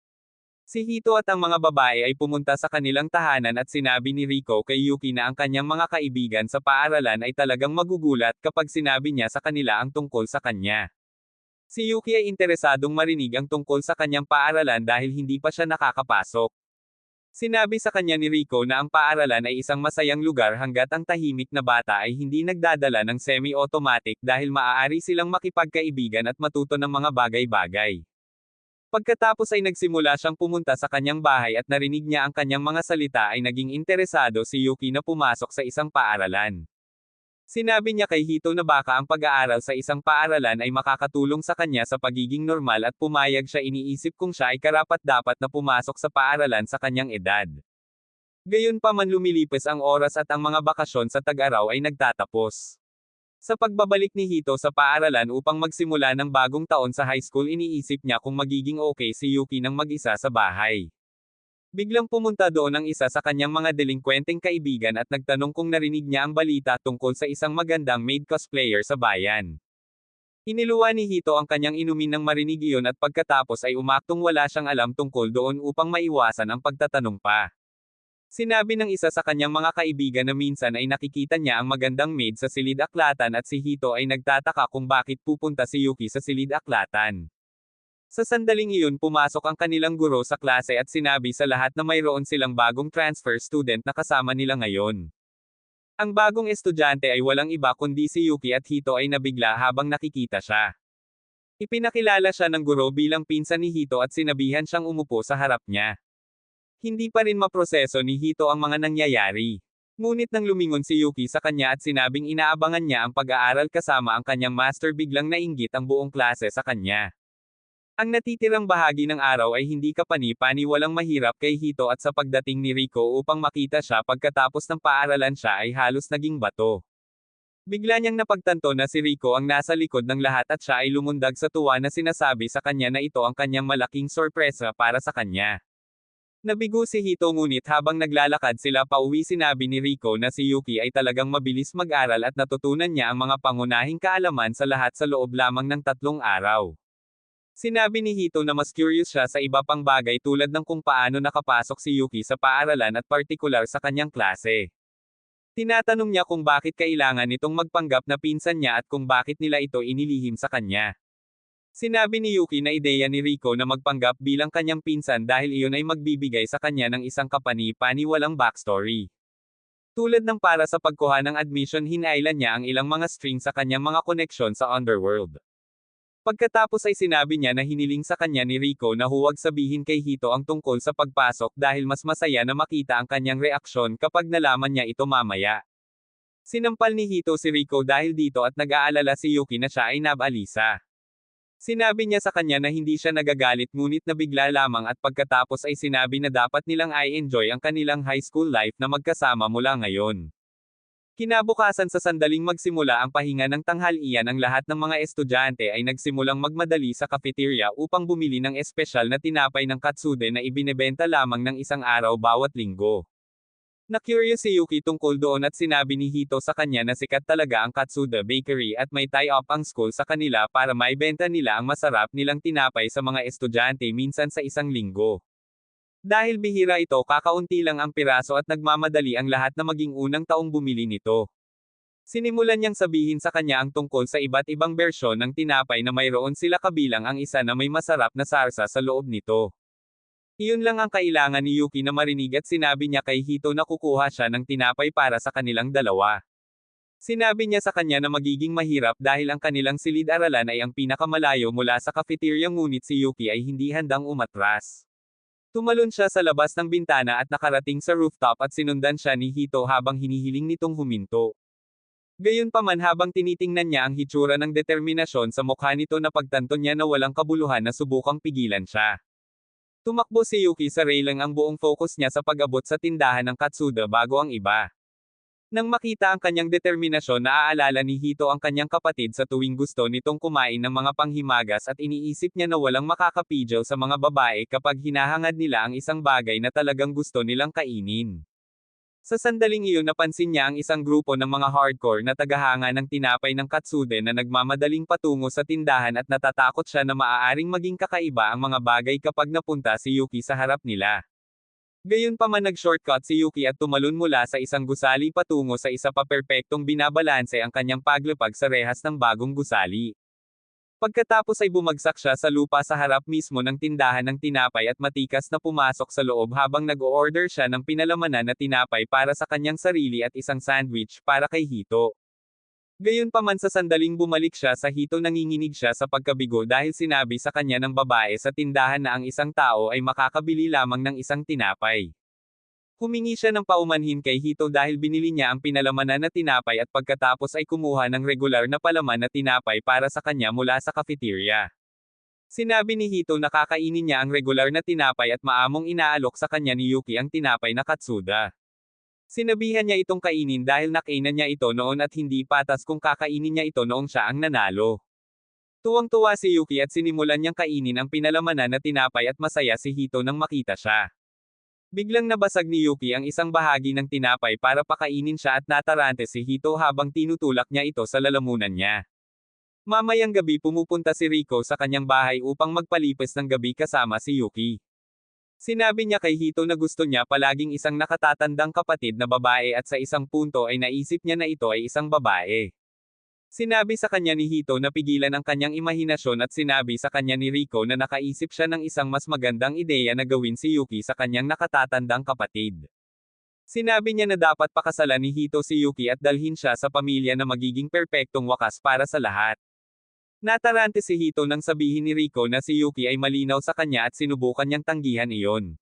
Si Hito at ang mga babae ay pumunta sa kanilang tahanan at sinabi ni Rico kay Yuki na ang kanyang mga kaibigan sa paaralan ay talagang magugulat kapag sinabi niya sa kanila ang tungkol sa kanya. Si Yuki ay interesadong marinig ang tungkol sa kanyang paaralan dahil hindi pa siya nakakapasok. Sinabi sa kanya ni Rico na ang paaralan ay isang masayang lugar hanggat ang tahimik na bata ay hindi nagdadala ng semi-automatic dahil maaari silang makipagkaibigan at matuto ng mga bagay-bagay. Pagkatapos ay nagsimula siyang pumunta sa kanyang bahay at narinig niya ang kanyang mga salita ay naging interesado si Yuki na pumasok sa isang paaralan. Sinabi niya kay Hito na baka ang pag-aaral sa isang paaralan ay makakatulong sa kanya sa pagiging normal at pumayag siya iniisip kung siya ay karapat-dapat na pumasok sa paaralan sa kanyang edad. Gayunpaman lumilipas ang oras at ang mga bakasyon sa tag-araw ay nagtatapos. Sa pagbabalik ni Hito sa paaralan upang magsimula ng bagong taon sa high school iniisip niya kung magiging okay si Yuki nang mag-isa sa bahay. Biglang pumunta doon ang isa sa kanyang mga delinkwenteng kaibigan at nagtanong kung narinig niya ang balita tungkol sa isang magandang maid cosplayer sa bayan. Iniluwa ni Hito ang kanyang inumin nang marinig iyon at pagkatapos ay umaktong wala siyang alam tungkol doon upang maiwasan ang pagtatanong pa. Sinabi ng isa sa kanyang mga kaibigan na minsan ay nakikita niya ang magandang maid sa silid-aklatan at si Hito ay nagtataka kung bakit pupunta si Yuki sa silid-aklatan. Sa sandaling iyon pumasok ang kanilang guro sa klase at sinabi sa lahat na mayroon silang bagong transfer student na kasama nila ngayon. Ang bagong estudyante ay walang iba kundi si Yuki at Hito ay nabigla habang nakikita siya. Ipinakilala siya ng guro bilang pinsan ni Hito at sinabihan siyang umupo sa harap niya. Hindi pa rin maproseso ni Hito ang mga nangyayari. Ngunit nang lumingon si Yuki sa kanya at sinabing inaabangan niya ang pag-aaral kasama ang kanyang master biglang nainggit ang buong klase sa kanya. Ang natitirang bahagi ng araw ay hindi kapani-pani walang mahirap kay Hito at sa pagdating ni Rico upang makita siya pagkatapos ng paaralan siya ay halos naging bato. Bigla niyang napagtanto na si Rico ang nasa likod ng lahat at siya ay lumundag sa tuwa na sinasabi sa kanya na ito ang kanyang malaking sorpresa para sa kanya. Nabigo si Hito ngunit habang naglalakad sila pauwi sinabi ni Rico na si Yuki ay talagang mabilis mag-aral at natutunan niya ang mga pangunahing kaalaman sa lahat sa loob lamang ng 3 araw. Sinabi ni Hito na mas curious siya sa iba pang bagay tulad ng kung paano nakapasok si Yuki sa paaralan at partikular sa kanyang klase. Tinatanong niya kung bakit kailangan nitong magpanggap na pinsan niya at kung bakit nila ito inilihim sa kanya. Sinabi ni Yuki na ideya ni Rico na magpanggap bilang kanyang pinsan dahil iyon ay magbibigay sa kanya ng isang kapani-paniwalang backstory. Tulad ng para sa pagkuha ng admission hinailan niya ang ilang mga string sa kanyang mga koneksyon sa underworld. Pagkatapos ay sinabi niya na hiniling sa kanya ni Rico na huwag sabihin kay Hito ang tungkol sa pagpasok dahil mas masaya na makita ang kanyang reaksyon kapag nalaman niya ito mamaya. Sinampal ni Hito si Rico dahil dito at nag-aalala si Yuki na siya ay nabalisa. Sinabi niya sa kanya na hindi siya nagagalit ngunit nabigla lamang at pagkatapos ay sinabi na dapat nilang i-enjoy ang kanilang high school life na magkasama mula ngayon. Kinabukasan sa sandaling magsimula ang pahinga ng tanghalian ang lahat ng mga estudyante ay nagsimulang magmadali sa cafeteria upang bumili ng espesyal na tinapay ng Katsude na ibinebenta lamang ng 1 araw bawat linggo. Na-curious si Yuki tungkol doon at sinabi ni Hito sa kanya na sikat talaga ang Katsude Bakery at may tie-up ang school sa kanila para maibenta nila ang masarap nilang tinapay sa mga estudyante minsan sa 1 linggo. Dahil bihira ito kakaunti lang ang piraso at nagmamadali ang lahat na maging unang taong bumili nito. Sinimulan niyang sabihin sa kanya ang tungkol sa iba't ibang bersyon ng tinapay na mayroon sila kabilang ang isa na may masarap na sarsa sa loob nito. Iyon lang ang kailangan ni Yuki na marinig at sinabi niya kay Hito na kukuha siya ng tinapay para sa kanilang dalawa. Sinabi niya sa kanya na magiging mahirap dahil ang kanilang silid-aralan ay ang pinakamalayo mula sa cafeteria ngunit si Yuki ay hindi handang umatras. Tumalon siya sa labas ng bintana at nakarating sa rooftop at sinundan siya ni Hito habang hinihiling nitong huminto. Gayunpaman habang tinitingnan niya ang hitsura ng determinasyon sa mukha nito napagtanto niya na walang kabuluhan na subukang pigilan siya. Tumakbo si Yuki sa railing ang buong focus niya sa pag-abot sa tindahan ng Katsuda bago ang iba. Nang makita ang kanyang determinasyon naaalala ni Hito ang kanyang kapatid sa tuwing gusto nitong kumain ng mga panghimagas at iniisip niya na walang makakapigil sa mga babae kapag hinahangad nila ang isang bagay na talagang gusto nilang kainin. Sa sandaling iyon napansin niya ang isang grupo ng mga hardcore na tagahanga ng tinapay ng Katsude na nagmamadaling patungo sa tindahan at natatakot siya na maaaring maging kakaiba ang mga bagay kapag napunta si Yuki sa harap nila. Gayunpaman nag-shortcut si Yuki at tumalon mula sa isang gusali patungo sa isa pa perpektong binabalanse ang kanyang paglapag sa rehas ng bagong gusali. Pagkatapos ay bumagsak siya sa lupa sa harap mismo ng tindahan ng tinapay at matikas na pumasok sa loob habang nag-o-order siya ng pinalamanan na tinapay para sa kanyang sarili at isang sandwich para kay Hito. Gayunpaman sa sandaling bumalik siya sa Hito nanginginig siya sa pagkabigo dahil sinabi sa kanya ng babae sa tindahan na ang isang tao ay makakabili lamang ng isang tinapay. Humingi siya ng paumanhin kay Hito dahil binili niya ang pinalamanan na tinapay at pagkatapos ay kumuha ng regular na palaman na tinapay para sa kanya mula sa cafeteria. Sinabi ni Hito na kakainin niya ang regular na tinapay at maamong inaalok sa kanya ni Yuki ang tinapay na Katsuda. Sinabihan niya itong kainin dahil nakainan niya ito noon at hindi patas kung kakainin niya ito noong siya ang nanalo. Tuwang-tuwa si Yuki at sinimulan niyang kainin ang pinalamanan na tinapay at masaya si Hito nang makita siya. Biglang nabasag ni Yuki ang isang bahagi ng tinapay para pakainin siya at natarante si Hito habang tinutulak niya ito sa lalamunan niya. Mamayang gabi pumupunta si Rico sa kanyang bahay upang magpalipas ng gabi kasama si Yuki. Sinabi niya kay Hito na gusto niya palaging isang nakatatandang kapatid na babae at sa isang punto ay naisip niya na ito ay isang babae. Sinabi sa kanya ni Hito na pigilan ang kanyang imahinasyon at sinabi sa kanya ni Rico na nakaisip siya ng isang mas magandang ideya na gawin si Yuki sa kanyang nakatatandang kapatid. Sinabi niya na dapat pakasalan ni Hito si Yuki at dalhin siya sa pamilya na magiging perpektong wakas para sa lahat. Natarante si Hito nang sabihin ni Rico na si Yuki ay malinaw sa kanya at sinubukan niyang tanggihan iyon.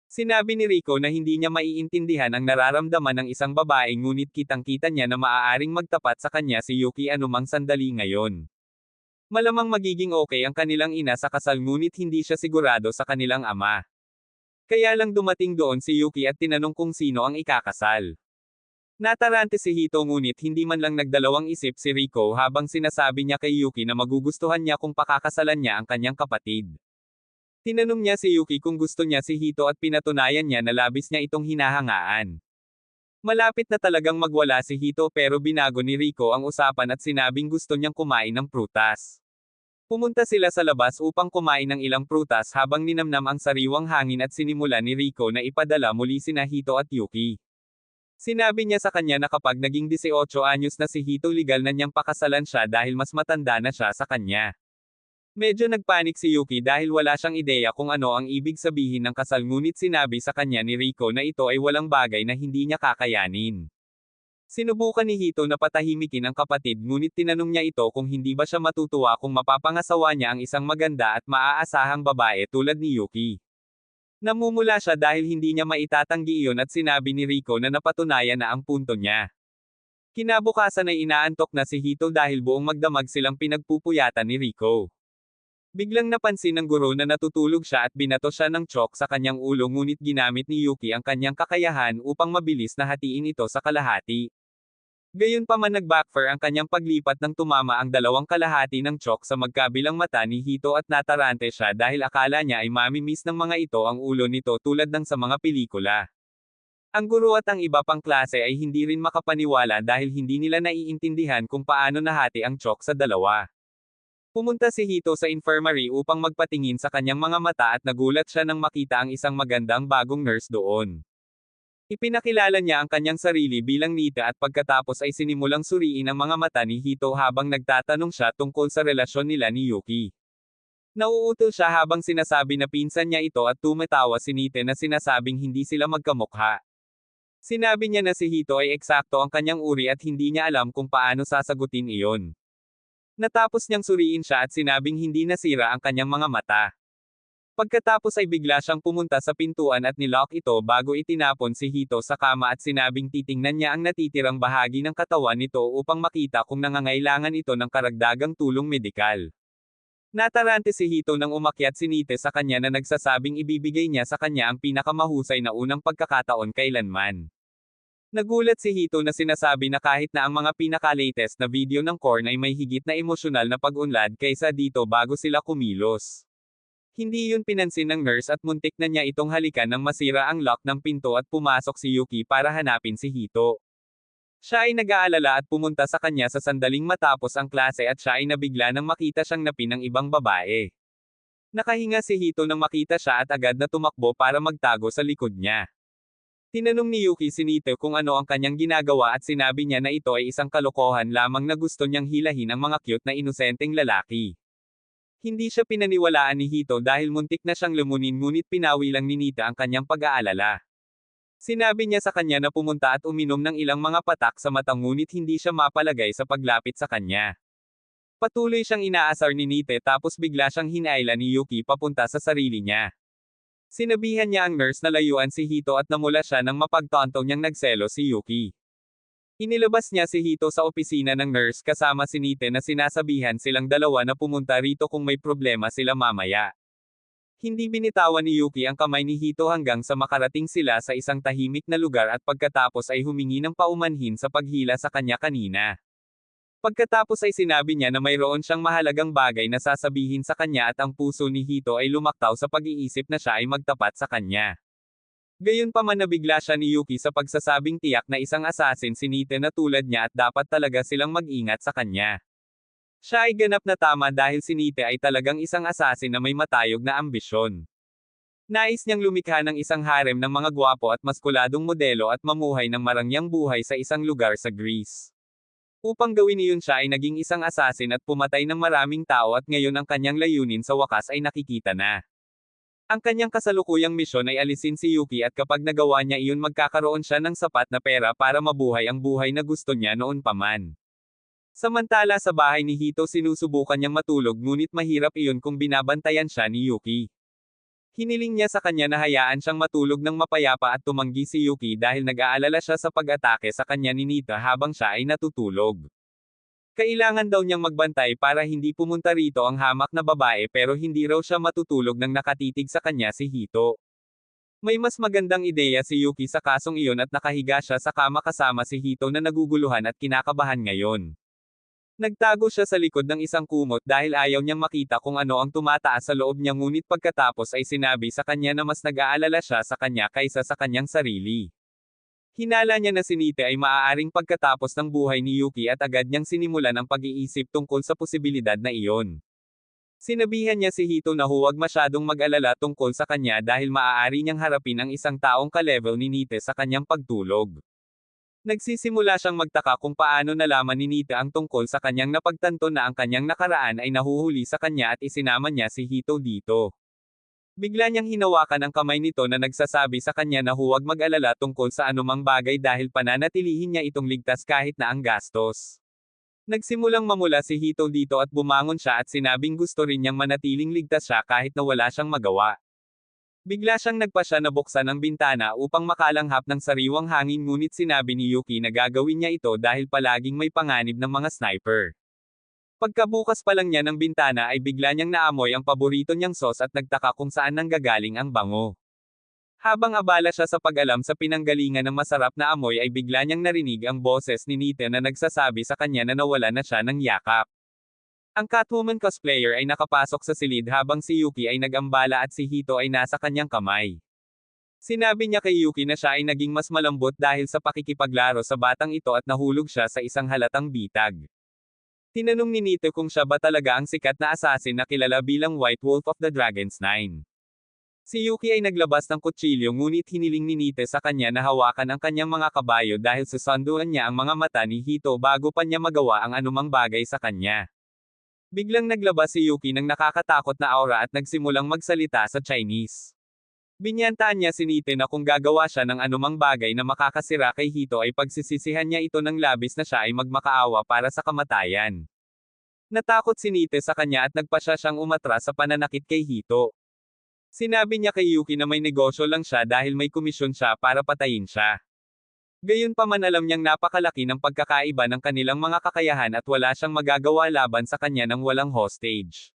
Sinabi ni Rico na hindi niya maiintindihan ang nararamdaman ng isang babae ngunit kitang-kita niya na maaaring magtapat sa kanya si Yuki anumang sandali ngayon. Malamang magiging okay ang kanilang ina sa kasal ngunit hindi siya sigurado sa kanilang ama. Kaya lang dumating doon si Yuki at tinanong kung sino ang ikakasal. Natarante si Hito ngunit hindi man lang nagdalawang isip si Rico habang sinasabi niya kay Yuki na magugustuhan niya kung pakakasalan niya ang kanyang kapatid. Tinanong niya si Yuki kung gusto niya si Hito at pinatunayan niya na labis niya itong hinahangaan. Malapit na talagang magwala si Hito pero binago ni Rico ang usapan at sinabing gusto niyang kumain ng prutas. Pumunta sila sa labas upang kumain ng ilang prutas habang ninamnam ang sariwang hangin at sinimula ni Rico na ipadala muli sina Hito at Yuki. Sinabi niya sa kanya na kapag naging 18 anyos na si Hito legal na niyang pakasalan siya dahil mas matanda na siya sa kanya. Medyo nagpanik si Yuki dahil wala siyang ideya kung ano ang ibig sabihin ng kasal ngunit sinabi sa kanya ni Rico na ito ay walang bagay na hindi niya kakayanin. Sinubukan ni Hito na patahimikin ang kapatid ngunit tinanong niya ito kung hindi ba siya matutuwa kung mapapangasawa niya ang isang maganda at maaasahang babae tulad ni Yuki. Namumula siya dahil hindi niya maitatanggi iyon at sinabi ni Rico na napatunayan na ang punto niya. Kinabukasan ay inaantok na si Hito dahil buong magdamag silang pinagpupuyatan ni Rico. Biglang napansin ng guro na natutulog siya at binato siya ng chalk sa kanyang ulo ngunit ginamit ni Yuki ang kanyang kakayahan upang mabilis na hatiin ito sa kalahati. Gayunpaman nag-backfire ang kanyang paglipat nang tumama ang dalawang kalahati ng chalk sa magkabilang mata ni Hito at natarante siya dahil akala niya ay mamimiss ng mga ito ang ulo nito tulad ng sa mga pelikula. Ang guro at ang iba pang klase ay hindi rin makapaniwala dahil hindi nila naiintindihan kung paano nahati ang chalk sa dalawa. Pumunta si Hito sa infirmary upang magpatingin sa kanyang mga mata at nagulat siya nang makita ang isang magandang bagong nurse doon. Ipinakilala niya ang kanyang sarili bilang Nita at pagkatapos ay sinimulang suriin ang mga mata ni Hito habang nagtatanong siya tungkol sa relasyon nila ni Yuki. Nauutal siya habang sinasabi na pinsan niya ito at tumatawa si Nita na sinasabing hindi sila magkamukha. Sinabi niya na si Hito ay eksakto ang kanyang uri at hindi niya alam kung paano sasagutin iyon. Natapos niyang suriin siya at sinabing hindi nasira ang kanyang mga mata. Pagkatapos ay bigla siyang pumunta sa pintuan at nilock ito bago itinapon si Hito sa kama at sinabing titingnan niya ang natitirang bahagi ng katawan nito upang makita kung nangangailangan ito ng karagdagang tulong medikal. Natarante si Hito nang umakyat si Nite sa kanya na nagsasabing ibibigay niya sa kanya ang pinakamahusay na unang pagkakataon kailanman. Nagulat si Hito na sinasabi na kahit na ang mga pinaka-latest na video ng Korn ay may higit na emosyonal na pag-unlad kaysa dito bago sila kumilos. Hindi yun pinansin ng nurse at muntik na niya itong halikan nang masira ang lock ng pinto at pumasok si Yuki para hanapin si Hito. Siya ay nag-aalala at pumunta sa kanya sa sandaling matapos ang klase at siya ay nabigla nang makita siyang napin ng ibang babae. Nakahinga si Hito nang makita siya at agad na tumakbo para magtago sa likod niya. Tinanong ni Yuki si Nite kung ano ang kanyang ginagawa at sinabi niya na ito ay isang kalokohan lamang na gusto niyang hilahin ang mga cute na inosenteng lalaki. Hindi siya pinaniwalaan ni Hito dahil muntik na siyang lumunin ngunit pinawi lang ni Nita ang kanyang pag-aalala. Sinabi niya sa kanya na pumunta at uminom ng ilang mga patak sa mata ngunit hindi siya mapalagay sa paglapit sa kanya. Patuloy siyang inaasar ni Nite tapos bigla siyang hinailan ni Yuki papunta sa sarili niya. Sinabihan niya ang nurse na layuan si Hito at namula siya nang mapagtanto niyang nagselo si Yuki. Inilabas niya si Hito sa opisina ng nurse kasama si Nite na sinasabihan silang dalawa na pumunta rito kung may problema sila mamaya. Hindi binitawan ni Yuki ang kamay ni Hito hanggang sa makarating sila sa isang tahimik na lugar at pagkatapos ay humingi ng paumanhin sa paghila sa kanya kanina. Pagkatapos ay sinabi niya na mayroon siyang mahalagang bagay na sasabihin sa kanya at ang puso ni Hito ay lumaktaw sa pag-iisip na siya ay magtapat sa kanya. Gayunpaman nabigla siya ni Yuki sa pagsasabing tiyak na isang assassin si Nite na tulad niya at dapat talaga silang mag-ingat sa kanya. Siya ay ganap na tama dahil si Nite ay talagang isang assassin na may matayog na ambisyon. Nais niyang lumikha ng isang harem ng mga gwapo at maskuladong modelo at mamuhay ng marangyang buhay sa isang lugar sa Greece. Upang gawin iyon siya ay naging isang assassin at pumatay ng maraming tao at ngayon ang kanyang layunin sa wakas ay nakikita na. Ang kanyang kasalukuyang misyon ay alisin si Yuki at kapag nagawa niya iyon magkakaroon siya ng sapat na pera para mabuhay ang buhay na gusto niya noon pa man. Samantala sa bahay ni Hito sinusubukan niyang matulog ngunit mahirap iyon kung binabantayan siya ni Yuki. Hiniling niya sa kanya na hayaan siyang matulog ng mapayapa at tumanggi si Yuki dahil nag-aalala siya sa pag-atake sa kanya ni Nita habang siya ay natutulog. Kailangan daw niyang magbantay para hindi pumunta rito ang hamak na babae pero hindi raw siya matutulog nang nakatitig sa kanya si Hito. May mas magandang ideya si Yuki sa kasong iyon at nakahiga siya sa kama kasama si Hito na naguguluhan at kinakabahan ngayon. Nagtago siya sa likod ng isang kumot dahil ayaw niyang makita kung ano ang tumataas sa loob niya ngunit pagkatapos ay sinabi sa kanya na mas nag-aalala siya sa kanya kaysa sa kanyang sarili. Hinala niya na si Nite ay maaaring pagkatapos ng buhay ni Yuki at agad niyang sinimulan ang pag-iisip tungkol sa posibilidad na iyon. Sinabihan niya si Hito na huwag masyadong mag-alala tungkol sa kanya dahil maaari niyang harapin ang isang taong ka-level ni Nite sa kanyang pagtulog. Nagsisimula siyang magtaka kung paano nalaman ni Nita ang tungkol sa kanyang napagtanto na ang kanyang nakaraan ay nahuhuli sa kanya at isinama niya si Hito dito. Bigla niyang hinawakan ang kamay nito na nagsasabi sa kanya na huwag mag-alala tungkol sa anumang bagay dahil pananatilihin niya itong ligtas kahit na ang gastos. Nagsimulang mamula si Hito dito at bumangon siya at sinabing gusto rin niyang manatiling ligtas siya kahit na wala siyang magawa. Bigla siyang nagpasya na buksan ang bintana upang makalanghap ng sariwang hangin ngunit sinabi ni Yuki na gagawin niya ito dahil palaging may panganib ng mga sniper. Pagkabukas pa lang niya ng bintana ay bigla niyang naamoy ang paborito niyang sauce at nagtaka kung saan nanggagaling ang bango. Habang abala siya sa pag-alam sa pinanggalingan ng masarap na amoy ay bigla niyang narinig ang boses ni Nite na nagsasabi sa kanya na nawala na siya ng yakap. Ang Catwoman cosplayer ay nakapasok sa silid habang si Yuki ay nag-ambala at si Hito ay nasa kanyang kamay. Sinabi niya kay Yuki na siya ay naging mas malambot dahil sa pakikipaglaro sa batang ito at nahulog siya sa isang halatang bitag. Tinanong ni Nito kung siya ba talaga ang sikat na assassin na kilala bilang White Wolf of the Dragon's Nine. Si Yuki ay naglabas ng kutsilyo ngunit hiniling ni Nite sa kanya na hawakan ang kanyang mga kabayo dahil susunduan niya ang mga mata ni Hito bago pa niya magawa ang anumang bagay sa kanya. Biglang naglabas si Yuki ng nakakatakot na aura at nagsimulang magsalita sa Chinese. Binyantaan niya si Nite na kung gagawa siya ng anumang bagay na makakasira kay Hito ay pagsisisihan niya ito ng labis na siya ay magmakaawa para sa kamatayan. Natakot si Nite sa kanya at nagpasya siyang umatras sa pananakit kay Hito. Sinabi niya kay Yuki na may negosyo lang siya dahil may komisyon siya para patayin siya. Gayunpaman alam niyang napakalaki ng pagkakaiba ng kanilang mga kakayahan at wala siyang magagawa laban sa kanya nang walang hostage.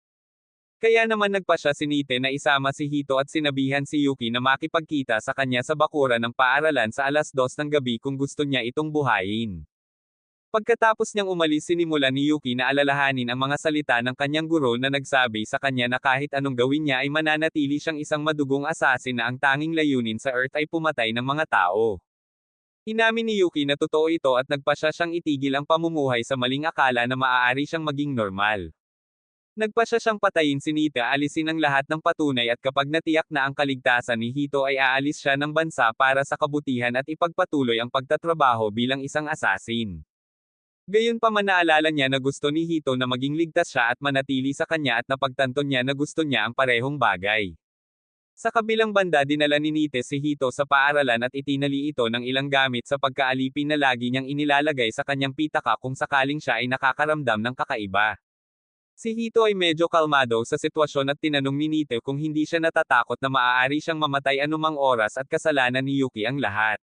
Kaya naman nagpasya si Nite na isama si Hito at sinabihan si Yuki na makipagkita sa kanya sa bakuran ng paaralan sa 2:00 ng gabi kung gusto niya itong buhayin. Pagkatapos niyang umalis sinimulan ni Yuki na alalahanin ang mga salita ng kanyang guro na nagsabi sa kanya na kahit anong gawin niya ay mananatili siyang isang madugong assassin na ang tanging layunin sa Earth ay pumatay ng mga tao. Inamin ni Yuki na totoo ito at nagpasya siyang itigil ang pamumuhay sa maling akala na maaari siyang maging normal. Nagpasya siyang patayin si Nita alisin ang lahat ng patunay at kapag natiyak na ang kaligtasan ni Hito ay aalis siya ng bansa para sa kabutihan at ipagpatuloy ang pagtatrabaho bilang isang assassin. Gayunpaman naalala niya na gusto ni Hito na maging ligtas siya at manatili sa kanya at napagtanto niya na gusto niya ang parehong bagay. Sa kabilang banda dinala ni Nite si Hito sa paaralan at itinali ito ng ilang gamit sa pagkaalipin na lagi niyang inilalagay sa kanyang pitaka kung sakaling siya ay nakakaramdam ng kakaiba. Si Hito ay medyo kalmado sa sitwasyon at tinanong ni Nite kung hindi siya natatakot na maaari siyang mamatay anumang oras at kasalanan ni Yuki ang lahat.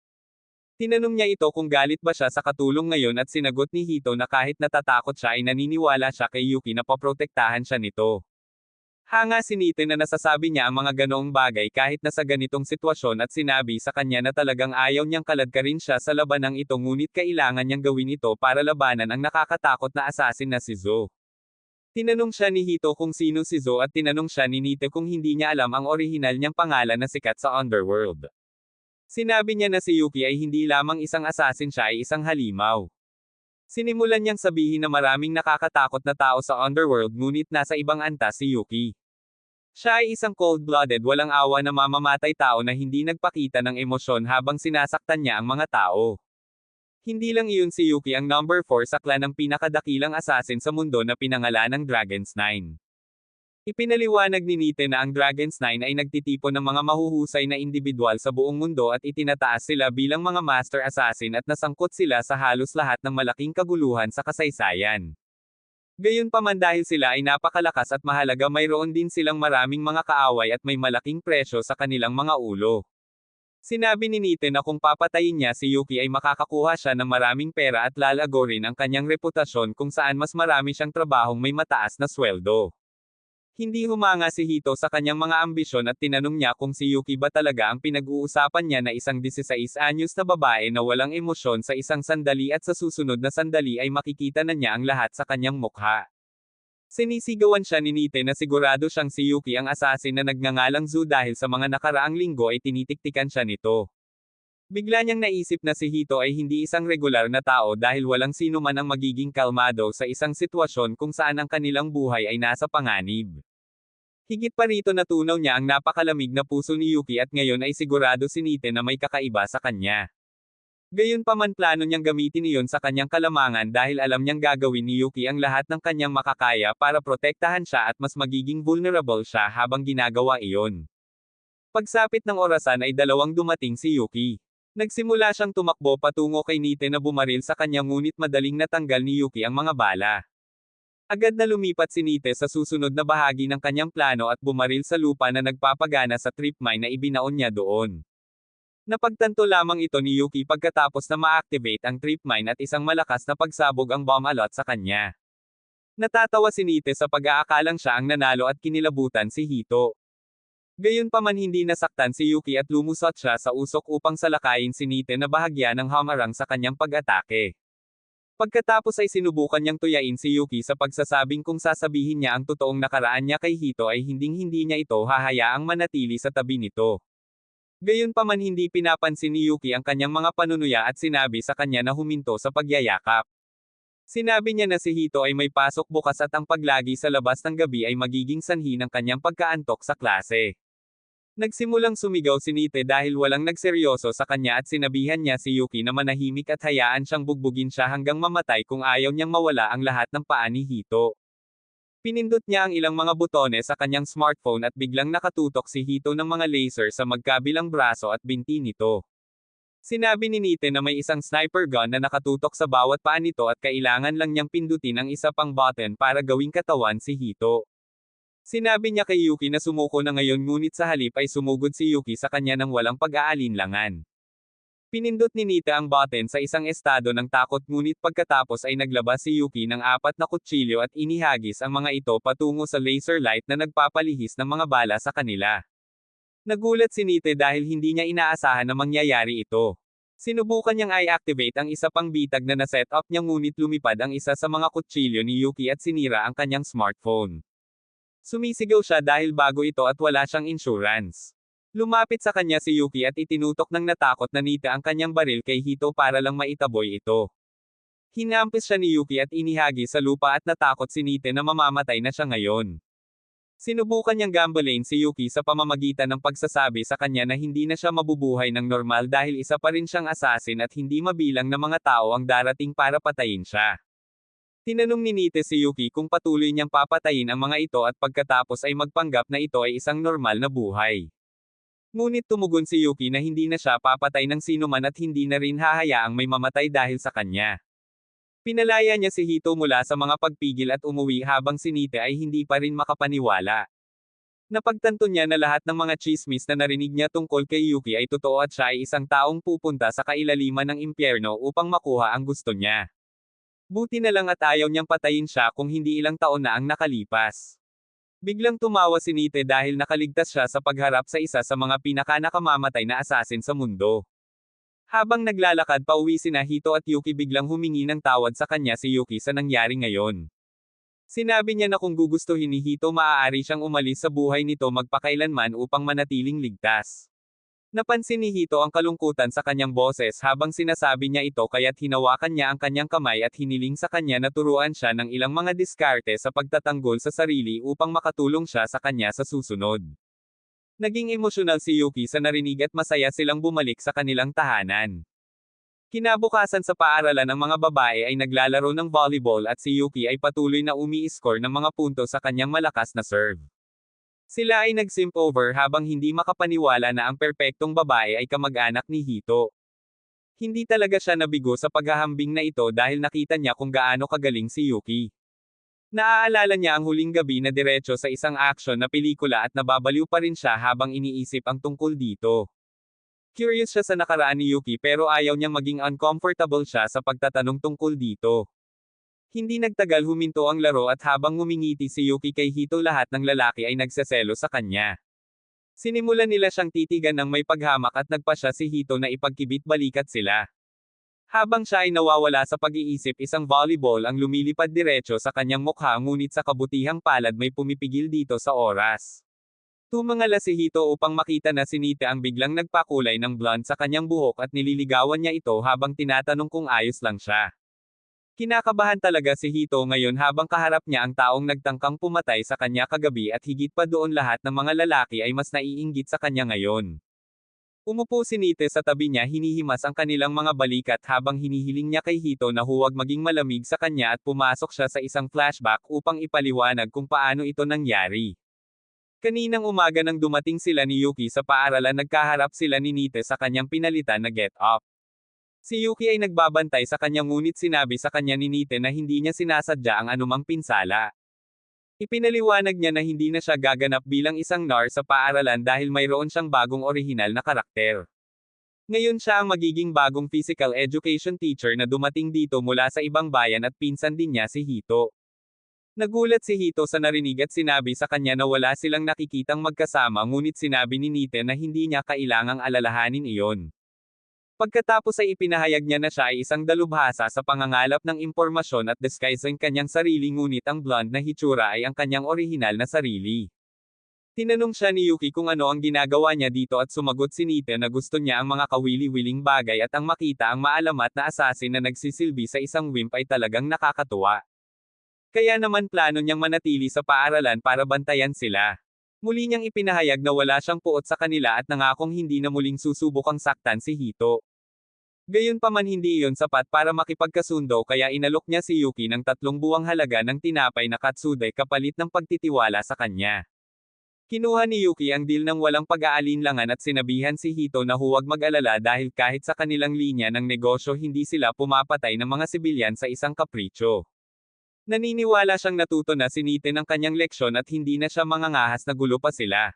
Tinanong niya ito kung galit ba siya sa katulong ngayon at sinagot ni Hito na kahit natatakot siya ay naniniwala siya kay Yuki na poprotektahan siya nito. Hanga si Nite na nasasabi niya ang mga ganoong bagay kahit na sa ganitong sitwasyon at sinabi sa kanya na talagang ayaw niyang kaladkarin siya sa labanang ito ngunit kailangan niyang gawin ito para labanan ang nakakatakot na assassin na si Zo. Tinanong siya ni Hito kung sino si Zo at tinanong siya ni Nite kung hindi niya alam ang orihinal niyang pangalan na sikat sa Underworld. Sinabi niya na si Yuki ay hindi lamang isang assassin siya ay isang halimaw. Sinimulan niyang sabihin na maraming nakakatakot na tao sa underworld ngunit nasa ibang antas si Yuki. Siya ay isang cold-blooded walang awa na mamamatay tao na hindi nagpakita ng emosyon habang sinasaktan niya ang mga tao. Hindi lang iyon si Yuki ang number 4 sa clan ng pinakadakilang assassin sa mundo na pinangalanang Dragon's 9. Ipinaliwanag ni Nite na ang Dragon's 9 ay nagtitipon ng mga mahuhusay na individual sa buong mundo at itinataas sila bilang mga master assassin at nasangkot sila sa halos lahat ng malaking kaguluhan sa kasaysayan. Gayunpaman dahil sila ay napakalakas at mahalaga mayroon din silang maraming mga kaaway at may malaking presyo sa kanilang mga ulo. Sinabi ni Nite na kung papatayin niya si Yuki ay makakakuha siya ng maraming pera at lalago rin ang kanyang reputasyon kung saan mas marami siyang trabahong may mataas na sweldo. Hindi humanga si Hito sa kanyang mga ambisyon at tinanong niya kung si Yuki ba talaga ang pinag-uusapan niya na isang 16 anyos na babae na walang emosyon sa isang sandali at sa susunod na sandali ay makikita na niya ang lahat sa kanyang mukha. Sinisigawan siya ni Nite na sigurado siyang si Yuki ang assassin na nagngangalang Zu dahil sa mga nakaraang linggo ay tinitiktikan siya nito. Bigla niyang naisip na si Hito ay hindi isang regular na tao dahil walang sino man ang magiging kalmado sa isang sitwasyon kung saan ang kanilang buhay ay nasa panganib. Higit pa rito natunaw niya ang napakalamig na puso ni Yuki at ngayon ay sigurado si Nite na may kakaiba sa kanya. Gayunpaman plano niyang gamitin iyon sa kanyang kalamangan dahil alam niyang gagawin ni Yuki ang lahat ng kanyang makakaya para protektahan siya at mas magiging vulnerable siya habang ginagawa iyon. Pagsapit ng orasan ay dalawang dumating si Yuki. Nagsimula siyang tumakbo patungo kay Nite na bumaril sa kanya ngunit madaling natanggal ni Yuki ang mga bala. Agad na lumipat si Nite sa susunod na bahagi ng kanyang plano at bumaril sa lupa na nagpapagana sa trip mine na ibinaon niya doon. Napagtanto lamang ito ni Yuki pagkatapos na ma-activate ang trip mine at isang malakas na pagsabog ang bomb alot sa kanya. Natatawa si Nite sa pag-aakalang siya ang nanalo at kinilabutan si Hito. Gayunpaman hindi nasaktan si Yuki at lumusot siya sa usok upang salakayin si Nite na bahagya ng hamarang sa kanyang pag-atake. Pagkatapos ay sinubukan niyang tuyain si Yuki sa pagsasabing kung sasabihin niya ang totoong nakaraan niya kay Hito ay hindi niya ito hahayaang manatili sa tabi nito. Gayunpaman hindi pinapansin ni Yuki ang kanyang mga panunuya at sinabi sa kanya na huminto sa pagyayakap. Sinabi niya na si Hito ay may pasok bukas at ang paglagi sa labas ng gabi ay magiging sanhi ng kanyang pagkaantok sa klase. Nagsimulang sumigaw si Nite dahil walang nagseryoso sa kanya at sinabihan niya si Yuki na manahimik at hayaan siyang bugbugin siya hanggang mamatay kung ayaw niyang mawala ang lahat ng paa ni Hito. Pinindot niya ang ilang mga butones sa kanyang smartphone at biglang nakatutok si Hito ng mga laser sa magkabilang braso at binti nito. Sinabi ni Nite na may isang sniper gun na nakatutok sa bawat paa nito at kailangan lang niyang pindutin ang isa pang button para gawing katawan si Hito. Sinabi niya kay Yuki na sumuko na ngayon ngunit sa halip ay sumugod si Yuki sa kanya ng walang pag-aalinlangan. Pinindot ni Nite ang button sa isang estado ng takot ngunit pagkatapos ay naglabas si Yuki ng 4 na kutsilyo at inihagis ang mga ito patungo sa laser light na nagpapalihis ng mga bala sa kanila. Nagulat si Nite dahil hindi niya inaasahan na mangyayari ito. Sinubukan niyang i-activate ang isa pang bitag na na-set up niya ngunit lumipad ang isa sa mga kutsilyo ni Yuki at sinira ang kanyang smartphone. Sumisigaw siya dahil bago ito at wala siyang insurance. Lumapit sa kanya si Yuki at itinutok ng natakot na Nite ang kanyang baril kay Hito para lang maitaboy ito. Hinampis siya ni Yuki at inihagi sa lupa at natakot si Nite na mamamatay na siya ngayon. Sinubukan niyang gambalain si Yuki sa pamamagitan ng pagsasabi sa kanya na hindi na siya mabubuhay ng normal dahil isa pa rin siyang assassin at hindi mabilang na mga tao ang darating para patayin siya. Tinanong ni Nite si Yuki kung patuloy niyang papatayin ang mga ito at pagkatapos ay magpanggap na ito ay isang normal na buhay. Ngunit tumugon si Yuki na hindi na siya papatay ng sinuman at hindi na rin hahayaang may mamatay dahil sa kanya. Pinalaya niya si Hito mula sa mga pagpigil at umuwi habang si Nite ay hindi pa rin makapaniwala. Napagtanto niya na lahat ng mga chismis na narinig niya tungkol kay Yuki ay totoo at siya ay isang taong pupunta sa kailaliman ng impyerno upang makuha ang gusto niya. Buti na lang at ayaw niyang patayin siya kung hindi ilang taon na ang nakalipas. Biglang tumawa si Nite dahil nakaligtas siya sa pagharap sa isa sa mga pinakanakamamatay na assassin sa mundo. Habang naglalakad pauwi sina Hito at Yuki biglang humingi ng tawad sa kanya si Yuki sa nangyari ngayon. Sinabi niya na kung gugustuhin ni Hito maaari siyang umalis sa buhay nito magpakailanman upang manatiling ligtas. Napansin ni Hito ang kalungkutan sa kanyang boses habang sinasabi niya ito kaya't hinawakan niya ang kanyang kamay at hiniling sa kanya na turuan siya ng ilang mga diskarte sa pagtatanggol sa sarili upang makatulong siya sa kanya sa susunod. Naging emosyonal si Yuki sa narinig at masaya silang bumalik sa kanilang tahanan. Kinabukasan sa paaralan ang mga babae ay naglalaro ng volleyball at si Yuki ay patuloy na umi-score ng mga punto sa kanyang malakas na serve. Sila ay nag-simp over habang hindi makapaniwala na ang perpektong babae ay kamag-anak ni Hito. Hindi talaga siya nabigo sa paghahambing na ito dahil nakita niya kung gaano kagaling si Yuki. Naaalala niya ang huling gabi na diretso sa isang action na pelikula at nababaliw pa rin siya habang iniisip ang tungkol dito. Curious siya sa nakaraan ni Yuki pero ayaw niyang maging uncomfortable siya sa pagtatanong tungkol dito. Hindi nagtagal huminto ang laro at habang ngumingiti si Yuki kay Hito lahat ng lalaki ay nagseselo sa kanya. Sinimulan nila siyang titigan ng may paghamak at nagpasya si Hito na ipagkibit-balikat sila. Habang siya ay nawawala sa pag-iisip isang volleyball ang lumilipad diretso sa kanyang mukha ngunit sa kabutihang palad may pumipigil dito sa oras. Tumangala si Hito upang makita na si Nita ang biglang nagpakulay ng blonde sa kanyang buhok at nililigawan niya ito habang tinatanong kung ayos lang siya. Kinakabahan talaga si Hito ngayon habang kaharap niya ang taong nagtangkang pumatay sa kanya kagabi at higit pa doon lahat ng mga lalaki ay mas naiinggit sa kanya ngayon. Umupo si Nite sa tabi niya hinihimas ang kanilang mga balikat habang hinihiling niya kay Hito na huwag maging malamig sa kanya at pumasok siya sa isang flashback upang ipaliwanag kung paano ito nangyari. Kaninang umaga nang dumating sila ni Yuki sa paaralan nagkaharap sila ni Nite sa kanyang pinalitan na get-up. Si Yuki ay nagbabantay sa kanya ngunit sinabi sa kanya ni Nite na hindi niya sinasadya ang anumang pinsala. Ipinaliwanag niya na hindi na siya gaganap bilang isang nar sa paaralan dahil mayroon siyang bagong orihinal na karakter. Ngayon siya ang magiging bagong physical education teacher na dumating dito mula sa ibang bayan at pinsan din niya si Hito. Nagulat si Hito sa narinig at sinabi sa kanya na wala silang nakikitang magkasama ngunit sinabi ni Nite na hindi niya kailangang alalahanin iyon. Pagkatapos ay ipinahayag niya na siya ay isang dalubhasa sa pangangalap ng impormasyon at disguising kanyang sarili ngunit ang blonde na hitsura ay ang kanyang orihinal na sarili. Tinanong siya ni Yuki kung ano ang ginagawa niya dito at sumagot si Nite na gusto niya ang mga kawili-wiling bagay at ang makita ang maalamat na assassin na nagsisilbi sa isang wimp ay talagang nakakatuwa. Kaya naman plano niyang manatili sa paaralan para bantayan sila. Muli niyang ipinahayag na wala siyang puot sa kanila at nangakong hindi na muling susubukang saktan si Hito. Gayunpaman hindi iyon sapat para makipagkasundo kaya inalok niya si Yuki ng 3 buwang halaga ng tinapay na katsude kapalit ng pagtitiwala sa kanya. Kinuha ni Yuki ang deal ng walang pag-aalinlangan at sinabihan si Hito na huwag mag-alala dahil kahit sa kanilang linya ng negosyo hindi sila pumapatay ng mga sibilyan sa isang kapritsyo. Naniniwala siyang natuto na si Nite ng kanyang leksyon at hindi na siya mangangahas na gulo pa sila.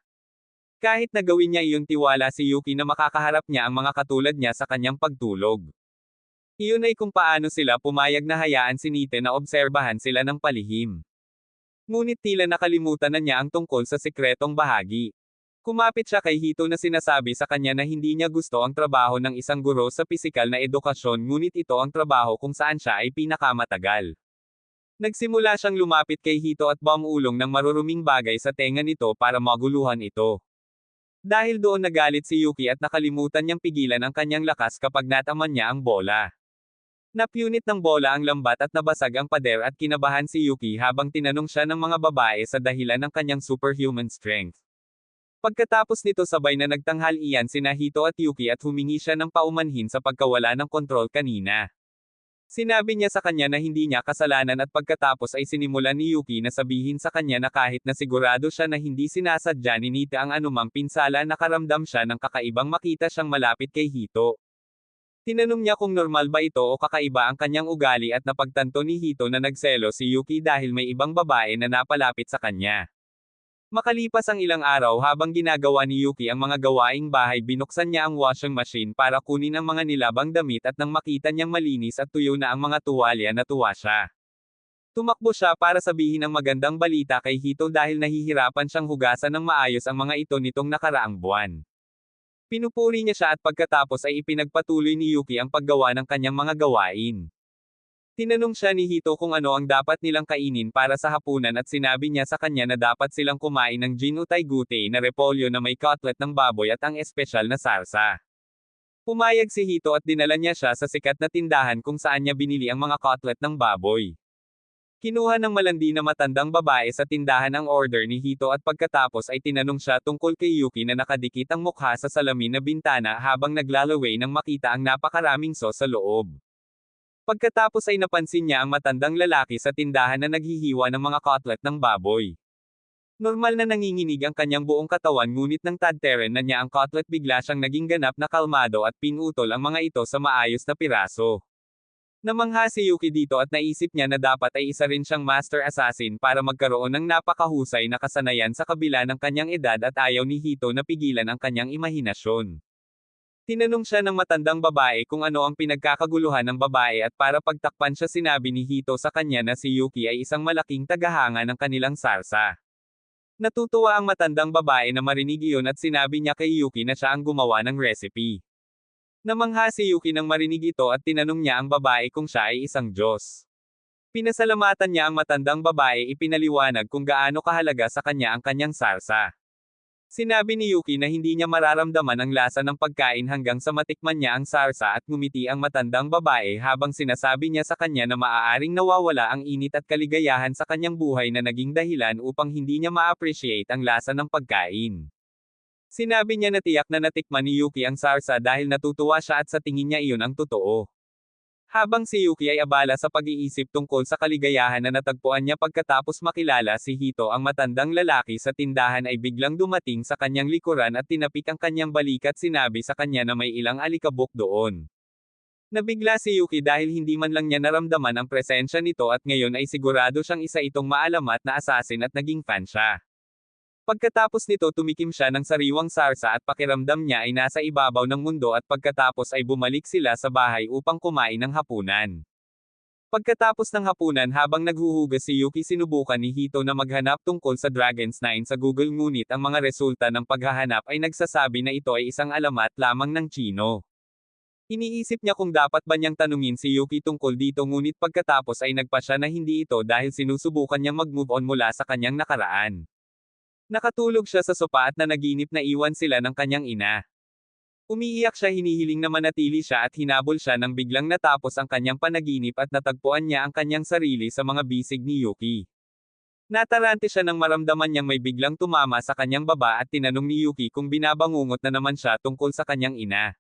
Kahit na gawin niya iyon tiwala si Yuki na makakaharap niya ang mga katulad niya sa kanyang pagtulog. Iyon ay kung paano sila pumayag na hayaan si Nite na obserbahan sila ng palihim. Ngunit tila nakalimutan na niya ang tungkol sa sikretong bahagi. Kumapit siya kay Hito na sinasabi sa kanya na hindi niya gusto ang trabaho ng isang guro sa pisikal na edukasyon ngunit ito ang trabaho kung saan siya ay pinakamatagal. Nagsimula siyang lumapit kay Hito at bumulong ng maruruming bagay sa tenga nito para maguluhan ito. Dahil doon nagalit si Yuki at nakalimutan niyang pigilan ang kanyang lakas kapag nataman niya ang bola. Napunit ng bola ang lambat at nabasag ang pader at kinabahan si Yuki habang tinanong siya ng mga babae sa dahilan ng kanyang superhuman strength. Pagkatapos nito sabay na nagtanghal-iyan sina Hito at Yuki at humingi siya ng paumanhin sa pagkawala ng kontrol kanina. Sinabi niya sa kanya na hindi niya kasalanan at pagkatapos ay sinimulan ni Yuki na sabihin sa kanya na kahit na sigurado siya na hindi sinasadya ni Nita ang anumang pinsala nakaramdam siya ng kakaibang makita siyang malapit kay Hito. Tinanong niya kung normal ba ito o kakaiba ang kanyang ugali at napagtanto ni Hito na nagselo si Yuki dahil may ibang babae na napalapit sa kanya. Makalipas ang ilang araw habang ginagawa ni Yuki ang mga gawaing bahay binuksan niya ang washing machine para kunin ang mga nilabang damit at nang makita niyang malinis at tuyo na ang mga tuwalya natuwa siya. Tumakbo siya para sabihin ang magandang balita kay Hito dahil nahihirapan siyang hugasan ng maayos ang mga ito nitong nakaraang buwan. Pinupuri niya siya at pagkatapos ay ipinagpatuloy ni Yuki ang paggawa ng kanyang mga gawain. Tinanong siya ni Hito kung ano ang dapat nilang kainin para sa hapunan at sinabi niya sa kanya na dapat silang kumain ng Jinutay Gutei na repolyo na may cutlet ng baboy at ang espesyal na sarsa. Pumayag si Hito at dinala niya siya sa sikat na tindahan kung saan niya binili ang mga cutlet ng baboy. Kinuha ng malandi na matandang babae sa tindahan ang order ni Hito at pagkatapos ay tinanong siya tungkol kay Yuki na nakadikit ang mukha sa salamin na bintana habang naglalaway nang makita ang napakaraming sauce sa loob. Pagkatapos ay napansin niya ang matandang lalaki sa tindahan na naghihiwa ng mga cutlet ng baboy. Normal na nanginginig ang kanyang buong katawan ngunit nang tadteren na niya ang cutlet bigla siyang naging ganap na kalmado at pinutol ang mga ito sa maayos na piraso. Namangha si Yuki dito at naisip niya na dapat ay isa rin siyang master assassin para magkaroon ng napakahusay na kasanayan sa kabila ng kanyang edad at ayaw ni Hito na pigilan ang kanyang imahinasyon. Tinanong siya ng matandang babae kung ano ang pinagkakaguluhan ng babae at para pagtakpan siya sinabi ni Hito sa kanya na si Yuki ay isang malaking tagahanga ng kanilang sarsa. Natutuwa ang matandang babae na marinig iyon at sinabi niya kay Yuki na siya ang gumawa ng recipe. Namangha si Yuki nang marinig ito at tinanong niya ang babae kung siya ay isang Diyos. Pinasalamatan niya ang matandang babae ipinaliwanag kung gaano kahalaga sa kanya ang kanyang sarsa. Sinabi ni Yuki na hindi niya mararamdaman ang lasa ng pagkain hanggang sa matikman niya ang sarsa at ngumiti ang matandang babae habang sinasabi niya sa kanya na maaaring nawawala ang init at kaligayahan sa kanyang buhay na naging dahilan upang hindi niya ma-appreciate ang lasa ng pagkain. Sinabi niya na tiyak na natikman ni Yuki ang sarsa dahil natutuwa siya at sa tingin niya iyon ang totoo. Habang si Yuki ay abala sa pag-iisip tungkol sa kaligayahan na natagpuan niya pagkatapos makilala si Hito ang matandang lalaki sa tindahan ay biglang dumating sa kanyang likuran at tinapik ang kanyang balik at sinabi sa kanya na may ilang alikabok doon. Nabigla si Yuki dahil hindi man lang niya naramdaman ang presensya nito at ngayon ay sigurado siyang isa itong maalamat na assassin at naging fan siya. Pagkatapos nito tumikim siya ng sariwang sarsa at pakiramdam niya ay nasa ibabaw ng mundo at pagkatapos ay bumalik sila sa bahay upang kumain ng hapunan. Pagkatapos ng hapunan habang naghuhugas si Yuki sinubukan ni Hito na maghanap tungkol sa Dragon's 9 sa Google ngunit ang mga resulta ng paghahanap ay nagsasabi na ito ay isang alamat lamang ng Chino. Iniisip niya kung dapat ba niyang tanungin si Yuki tungkol dito ngunit pagkatapos ay nagpa siya na hindi ito dahil sinusubukan niyang mag-move on mula sa kanyang nakaraan. Nakatulog siya sa sopa at nanaginip na iwan sila ng kanyang ina. Umiiyak siya hinihiling na manatili siya at hinabol siya nang biglang natapos ang kanyang panaginip at natagpuan niya ang kanyang sarili sa mga bisig ni Yuki. Natarante siya nang maramdaman niyang may biglang tumama sa kanyang baba at tinanong ni Yuki kung binabangungot na naman siya tungkol sa kanyang ina.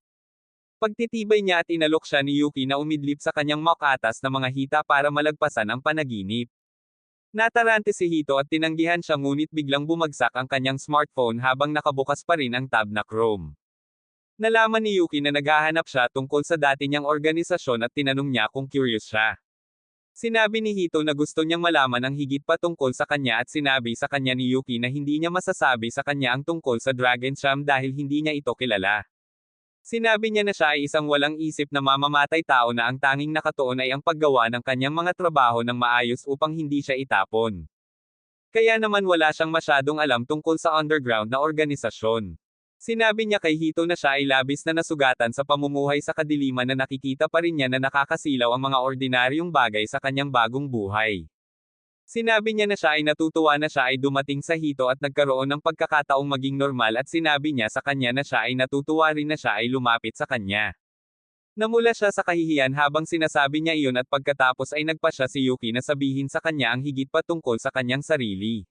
Pagtitibay niya at inalok siya ni Yuki na umidlip sa kanyang makatas na mga hita para malagpasan ang panaginip. Natarante si Hito at tinanggihan siya ngunit biglang bumagsak ang kanyang smartphone habang nakabukas pa rin ang tab na Chrome. Nalaman ni Yuki na naghahanap siya tungkol sa dati niyang organisasyon at tinanong niya kung curious siya. Sinabi ni Hito na gusto niyang malaman ang higit pa tungkol sa kanya at sinabi sa kanya ni Yuki na hindi niya masasabi sa kanya ang tungkol sa Dragon Sham dahil hindi niya ito kilala. Sinabi niya na siya ay isang walang isip na mamamatay tao na ang tanging nakatuon ay ang paggawa ng kanyang mga trabaho ng maayos upang hindi siya itapon. Kaya naman wala siyang masyadong alam tungkol sa underground na organisasyon. Sinabi niya kay Hito na siya ay labis na nasugatan sa pamumuhay sa kadiliman na nakikita pa rin niya na nakakasilaw ang mga ordinaryong bagay sa kanyang bagong buhay. Sinabi niya na siya ay natutuwa na siya ay dumating sa Hito at nagkaroon ng pagkakataong maging normal at sinabi niya sa kanya na siya ay natutuwa rin na siya ay lumapit sa kanya. Namula siya sa kahihiyan habang sinasabi niya iyon at pagkatapos ay nagpa siya si Yuki na sabihin sa kanya ang higit pa tungkol sa kanyang sarili.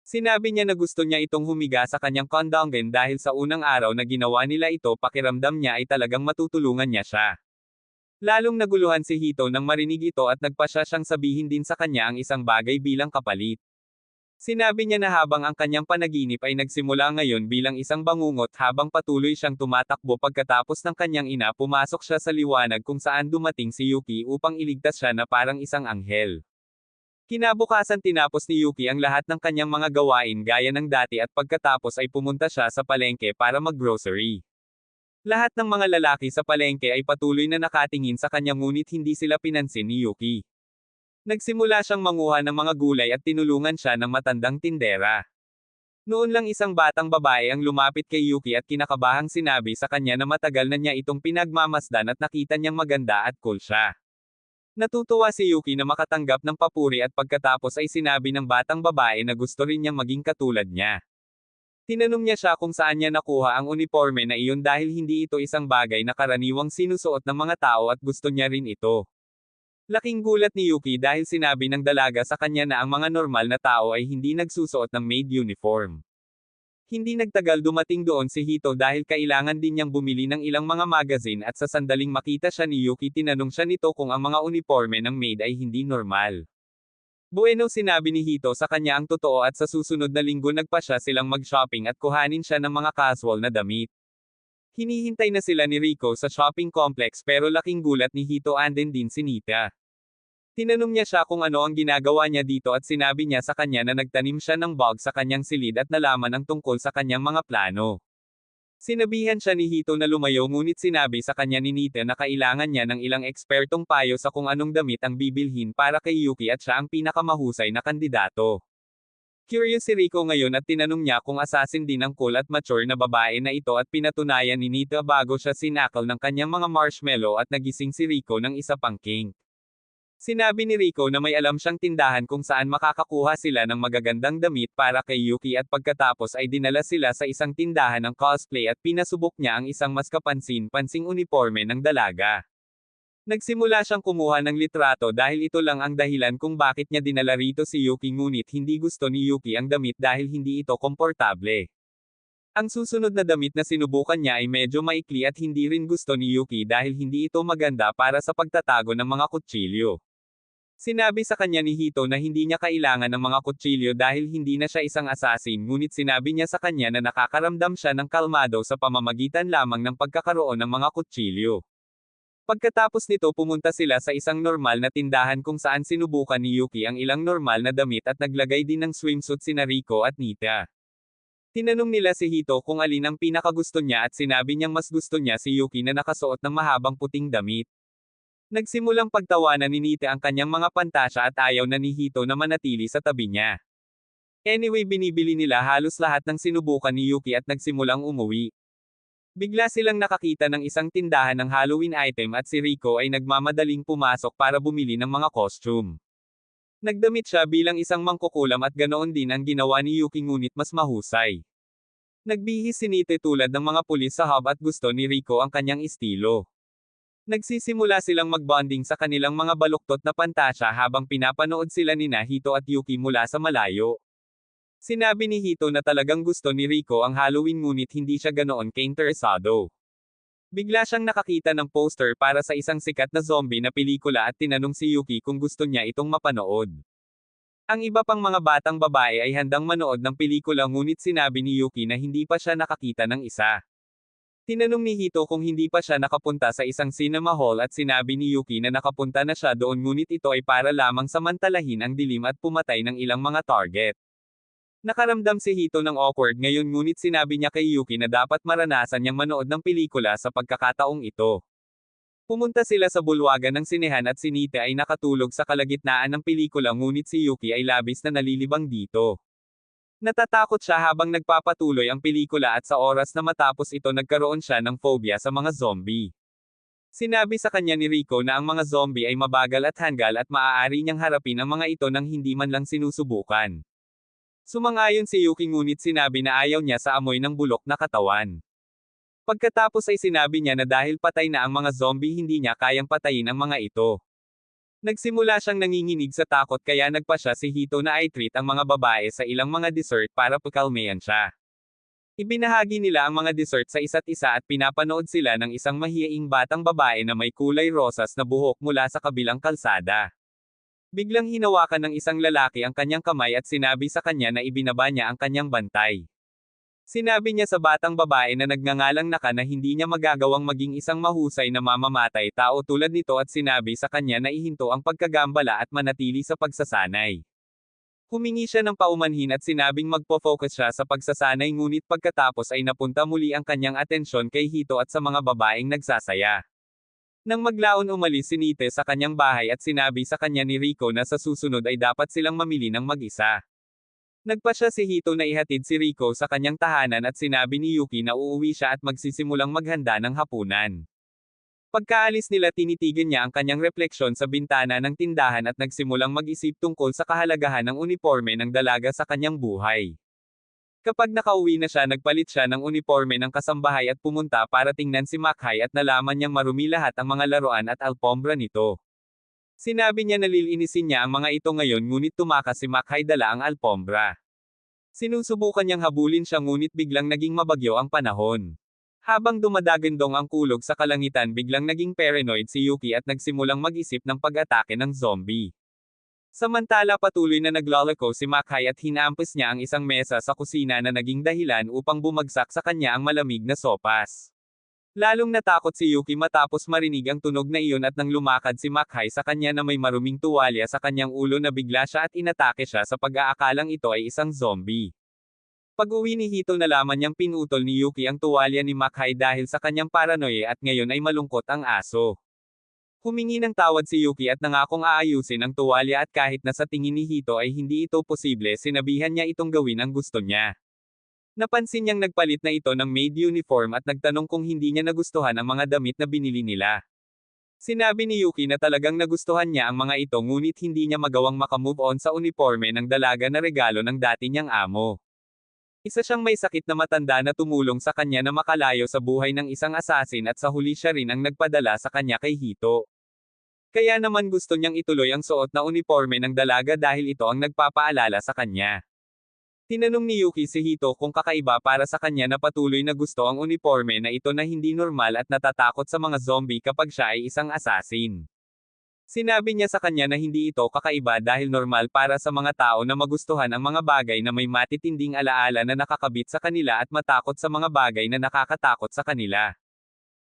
Sinabi niya na gusto niya itong humiga sa kanyang kondongen dahil sa unang araw na ginawa nila ito pakiramdam niya ay talagang matutulungan niya siya. Lalong naguluhan si Hito nang marinig ito at nagpa siya siyang sabihin din sa kanya ang isang bagay bilang kapalit. Sinabi niya na habang ang kanyang panaginip ay nagsimula ngayon bilang isang bangungot habang patuloy siyang tumatakbo pagkatapos ng kanyang ina pumasok siya sa liwanag kung saan dumating si Yuki upang iligtas siya na parang isang anghel. Kinabukasan tinapos ni Yuki ang lahat ng kanyang mga gawain gaya ng dati at pagkatapos ay pumunta siya sa palengke para mag-grocery. Lahat ng mga lalaki sa palengke ay patuloy na nakatingin sa kanya ngunit hindi sila pinansin ni Yuki. Nagsimula siyang manguha ng mga gulay at tinulungan siya ng matandang tindera. Noon lang isang batang babae ang lumapit kay Yuki at kinakabahang sinabi sa kanya na matagal na niya itong pinagmamasdan at nakita niyang maganda at cool siya. Natutuwa si Yuki na makatanggap ng papuri at pagkatapos ay sinabi ng batang babae na gusto rin niyang maging katulad niya. Tinanong niya siya kung saan niya nakuha ang uniforme na iyon dahil hindi ito isang bagay na karaniwang sinusuot ng mga tao at gusto niya rin ito. Laking gulat ni Yuki dahil sinabi ng dalaga sa kanya na ang mga normal na tao ay hindi nagsusuot ng maid uniform. Hindi nagtagal dumating doon si Hito dahil kailangan din niyang bumili ng ilang mga magazine at sa sandaling makita siya ni Yuki tinanong siya nito kung ang mga uniforme ng maid ay hindi normal. Bueno sinabi ni Hito sa kanya ang totoo at sa susunod na linggo nagpa siya silang mag-shopping at kuhanin siya ng mga casual na damit. Hinihintay na sila ni Rico sa shopping complex pero laking gulat ni Hito andin din si Nita. Tinanong niya siya kung ano ang ginagawa niya dito at sinabi niya sa kanya na nagtanim siya ng bug sa kanyang silid at nalaman ang tungkol sa kanyang mga plano. Sinabihan siya ni Hito na lumayo ngunit sinabi sa kanya ni Nita na kailangan niya ng ilang ekspertong payo sa kung anong damit ang bibilhin para kay Yuki at siya ang pinakamahusay na kandidato. Curious si Rico ngayon at tinanong niya kung assassin din ang cool at mature na babae na ito at pinatunayan ni Nita bago siya sinakal ng kanyang mga marshmallow at nagising si Rico ng isa pang king. Sinabi ni Rico na may alam siyang tindahan kung saan makakakuha sila ng magagandang damit para kay Yuki at pagkatapos ay dinala sila sa isang tindahan ng cosplay at pinasubok niya ang isang mas kapansin-pansing uniforme ng dalaga. Nagsimula siyang kumuha ng litrato dahil ito lang ang dahilan kung bakit niya dinala rito si Yuki ngunit hindi gusto ni Yuki ang damit dahil hindi ito komportable. Ang susunod na damit na sinubukan niya ay medyo maikli at hindi rin gusto ni Yuki dahil hindi ito maganda para sa pagtatago ng mga kutsilyo. Sinabi sa kanya ni Hito na hindi niya kailangan ng mga kutsilyo dahil hindi na siya isang assassin ngunit sinabi niya sa kanya na nakakaramdam siya ng kalmado sa pamamagitan lamang ng pagkakaroon ng mga kutsilyo. Pagkatapos nito pumunta sila sa isang normal na tindahan kung saan sinubukan ni Yuki ang ilang normal na damit at naglagay din ng swimsuit sina Rico at Nita. Tinanong nila si Hito kung alin ang pinakagusto niya at sinabi niyang mas gusto niya si Yuki na nakasuot ng mahabang puting damit. Nagsimulang pagtawanan ni Nita ang kanyang mga pantasya at ayaw na ni Hito na manatili sa tabi niya. Anyway binibili nila halos lahat ng sinubukan ni Yuki at nagsimulang umuwi. Bigla silang nakakita ng isang tindahan ng Halloween item at si Rico ay nagmamadaling pumasok para bumili ng mga costume. Nagdamit siya bilang isang mangkukulam at ganoon din ang ginawa ni Yuki ngunit mas mahusay. Nagbihis si Nita tulad ng mga pulis sa hub at gusto ni Rico ang kanyang estilo. Nagsisimula silang magbonding sa kanilang mga baluktot na pantasya habang pinapanood sila ni Hito at Yuki mula sa malayo. Sinabi ni Hito na talagang gusto ni Rico ang Halloween ngunit hindi siya ganoon ka-interesado. Bigla siyang nakakita ng poster para sa isang sikat na zombie na pelikula at tinanong si Yuki kung gusto niya itong mapanood. Ang iba pang mga batang babae ay handang manood ng pelikula ngunit sinabi ni Yuki na hindi pa siya nakakita ng isa. Tinanong ni Hito kung hindi pa siya nakapunta sa isang cinema hall at sinabi ni Yuki na nakapunta na siya doon ngunit ito ay para lamang samantalahin ang dilim at pumatay ng ilang mga target. Nakaramdam si Hito ng awkward ngayon ngunit sinabi niya kay Yuki na dapat maranasan niyang manood ng pelikula sa pagkakataong ito. Pumunta sila sa bulwagan ng sinehan at si Nita ay nakatulog sa kalagitnaan ng pelikula ngunit si Yuki ay labis na nalilibang dito. Natatakot siya habang nagpapatuloy ang pelikula at sa oras na matapos ito nagkaroon siya ng phobia sa mga zombie. Sinabi sa kanya ni Rico na ang mga zombie ay mabagal at hanggal at maaari niyang harapin ang mga ito nang hindi man lang sinusubukan. Sumang-ayon si Yuki ngunit sinabi na ayaw niya sa amoy ng bulok na katawan. Pagkatapos ay sinabi niya na dahil patay na ang mga zombie hindi niya kayang patayin ang mga ito. Nagsimula siyang nanginginig sa takot kaya nagpa siya si Hito na i-treat ang mga babae sa ilang mga dessert para pakalmayan siya. Ibinahagi nila ang mga dessert sa isa't isa at pinapanood sila ng isang mahiyaing batang babae na may kulay rosas na buhok mula sa kabilang kalsada. Biglang hinawakan ng isang lalaki ang kanyang kamay at sinabi sa kanya na ibinaba niya ang kanyang bantay. Sinabi niya sa batang babae na nagngangalang Naka na hindi niya magagawang maging isang mahusay na mamamatay tao tulad nito at sinabi sa kanya na ihinto ang pagkagambala at manatili sa pagsasanay. Humingi siya ng paumanhin at sinabing magpo-focus siya sa pagsasanay ngunit pagkatapos ay napunta muli ang kanyang atensyon kay Hito at sa mga babaeng nagsasaya. Nang maglaon umalis si Nite sa kanyang bahay at sinabi sa kanya ni Rico na sa susunod ay dapat silang mamili ng mag-isa. Nagpa siya si Hito na ihatid si Rico sa kanyang tahanan at sinabi ni Yuki na uuwi siya at magsisimulang maghanda ng hapunan. Pagkaalis nila tinitigan niya ang kanyang refleksyon sa bintana ng tindahan at nagsimulang mag-isip tungkol sa kahalagahan ng uniforme ng dalaga sa kanyang buhay. Kapag nakauwi na siya nagpalit siya ng uniforme ng kasambahay at pumunta para tingnan si Mackay at nalaman niyang marumi lahat ang mga laruan at alpombra nito. Sinabi niya na lilinisin niya ang mga ito ngayon ngunit tumakas si Mackay dala ang alpombra. Sinusubukan niyang habulin siya ngunit biglang naging mabagyo ang panahon. Habang dumadagandong ang kulog sa kalangitan biglang naging paranoid si Yuki at nagsimulang mag-isip ng pag-atake ng zombie. Samantala patuloy na naglalako si Mackay at hinampis niya ang isang mesa sa kusina na naging dahilan upang bumagsak sa kanya ang malamig na sopas. Lalong natakot si Yuki matapos marinig ang tunog na iyon at nang lumakad si Mackay sa kanya na may maruming tuwalya sa kanyang ulo na bigla siya at inatake siya sa pag-aakalang ito ay isang zombie. Pag-uwi ni Hito nalaman niyang pinutol ni Yuki ang tuwalya ni Mackay dahil sa kanyang paranoia at ngayon ay malungkot ang aso. Humingi ng tawad si Yuki at nangakong aayusin ang tuwalya at kahit na sa tingin ni Hito ay hindi ito posible sinabihan niya itong gawin ang gusto niya. Napansin niyang nagpalit na ito ng maid uniform at nagtanong kung hindi niya nagustuhan ang mga damit na binili nila. Sinabi ni Yuki na talagang nagustuhan niya ang mga ito ngunit hindi niya magawang makamove on sa uniforme ng dalaga na regalo ng dati niyang amo. Isa siyang may sakit na matanda na tumulong sa kanya na makalayo sa buhay ng isang asasin at sa huli siya rin ang nagpadala sa kanya kay Hito. Kaya naman gusto niyang ituloy ang suot na uniforme ng dalaga dahil ito ang nagpapaalala sa kanya. Tinanong ni Yuki si Hito kung kakaiba para sa kanya na patuloy na gusto ang uniforme na ito na hindi normal at natatakot sa mga zombie kapag siya ay isang assassin. Sinabi niya sa kanya na hindi ito kakaiba dahil normal para sa mga tao na magustuhan ang mga bagay na may matitinding alaala na nakakabit sa kanila at matakot sa mga bagay na nakakatakot sa kanila.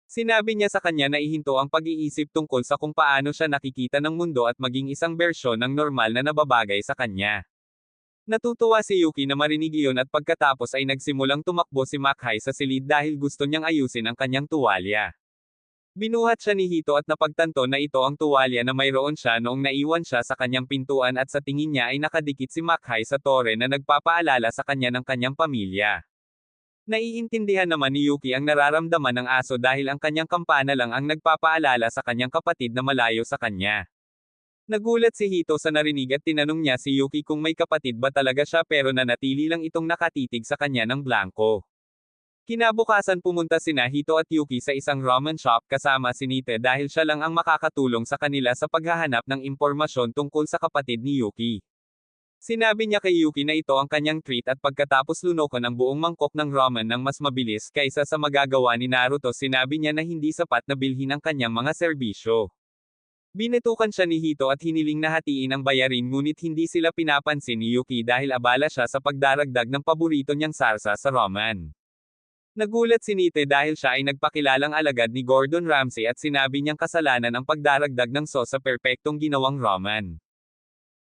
Sinabi niya sa kanya na ihinto ang pag-iisip tungkol sa kung paano siya nakikita ng mundo at maging isang bersyon ng normal na nababagay sa kanya. Natutuwa si Yuki na marinig iyon at pagkatapos ay nagsimulang tumakbo si Mackay sa silid dahil gusto niyang ayusin ang kanyang tuwalya. Binuhat siya ni Hito at napagtanto na ito ang tuwalya na mayroon siya noong naiwan siya sa kanyang pintuan at sa tingin niya ay nakadikit si Mackay sa tore na nagpapaalala sa kanya ng kanyang pamilya. Naiintindihan naman ni Yuki ang nararamdaman ng aso dahil ang kanyang kampana lang ang nagpapaalala sa kanyang kapatid na malayo sa kanya. Nagulat si Hito sa narinig at tinanong niya si Yuki kung may kapatid ba talaga siya pero nanatili lang itong nakatitig sa kanya ng blanko. Kinabukasan pumunta sina Hito at Yuki sa isang ramen shop kasama si Nite dahil siya lang ang makakatulong sa kanila sa paghahanap ng impormasyon tungkol sa kapatid ni Yuki. Sinabi niya kay Yuki na ito ang kanyang treat at pagkatapos lunokan ang buong mangkok ng ramen ng mas mabilis kaysa sa magagawa ni Naruto sinabi niya na hindi sapat na bilhin ang kanyang mga serbisyo. Binetukan siya ni Hito at hiniling na hatiin ang bayarin ngunit hindi sila pinapansin ni Yuki dahil abala siya sa pagdaragdag ng paborito niyang sarsa sa ramen. Nagulat si Nite dahil siya ay nagpakilalang alagad ni Gordon Ramsay at sinabi niyang kasalanan ang pagdaragdag ng sauce sa perpektong ginawang ramen.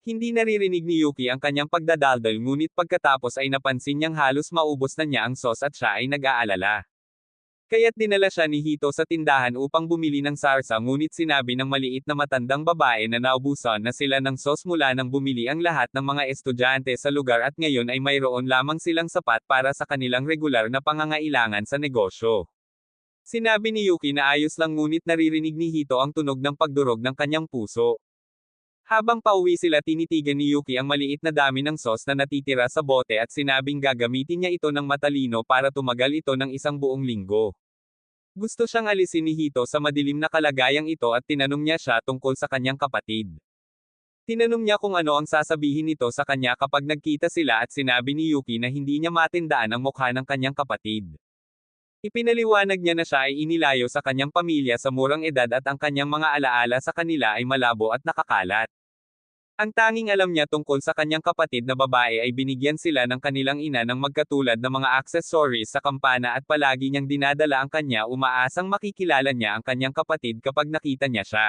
Hindi naririnig ni Yuki ang kanyang pagdadaldal ngunit pagkatapos ay napansin niyang halos maubos na niya ang sauce at siya ay nag-aalala. Kaya't dinala siya ni Hito sa tindahan upang bumili ng sarsa ngunit sinabi ng maliit na matandang babae na naubusan na sila ng sauce mula nang bumili ang lahat ng mga estudyante sa lugar at ngayon ay mayroon lamang silang sapat para sa kanilang regular na pangangailangan sa negosyo. Sinabi ni Yuki na ayos lang ngunit naririnig ni Hito ang tunog ng pagdurog ng kanyang puso. Habang pauwi sila tinitigan ni Yuki ang maliit na dami ng sauce na natitira sa bote at sinabing gagamitin niya ito ng matalino para tumagal ito ng isang buong linggo. Gusto siyang alisin ni Hito sa madilim na kalagayang ito at tinanong niya siya tungkol sa kanyang kapatid. Tinanong niya kung ano ang sasabihin nito sa kanya kapag nagkita sila at sinabi ni Yuki na hindi niya matindaan ang mukha ng kanyang kapatid. Ipinaliwanag niya na siya ay inilayo sa kanyang pamilya sa murang edad at ang kanyang mga alaala sa kanila ay malabo at nakakalat. Ang tanging alam niya tungkol sa kanyang kapatid na babae ay binigyan sila ng kanilang ina ng magkatulad na mga accessories sa kampana at palagi niyang dinadala ang kanya umaasang makikilala niya ang kanyang kapatid kapag nakita niya siya.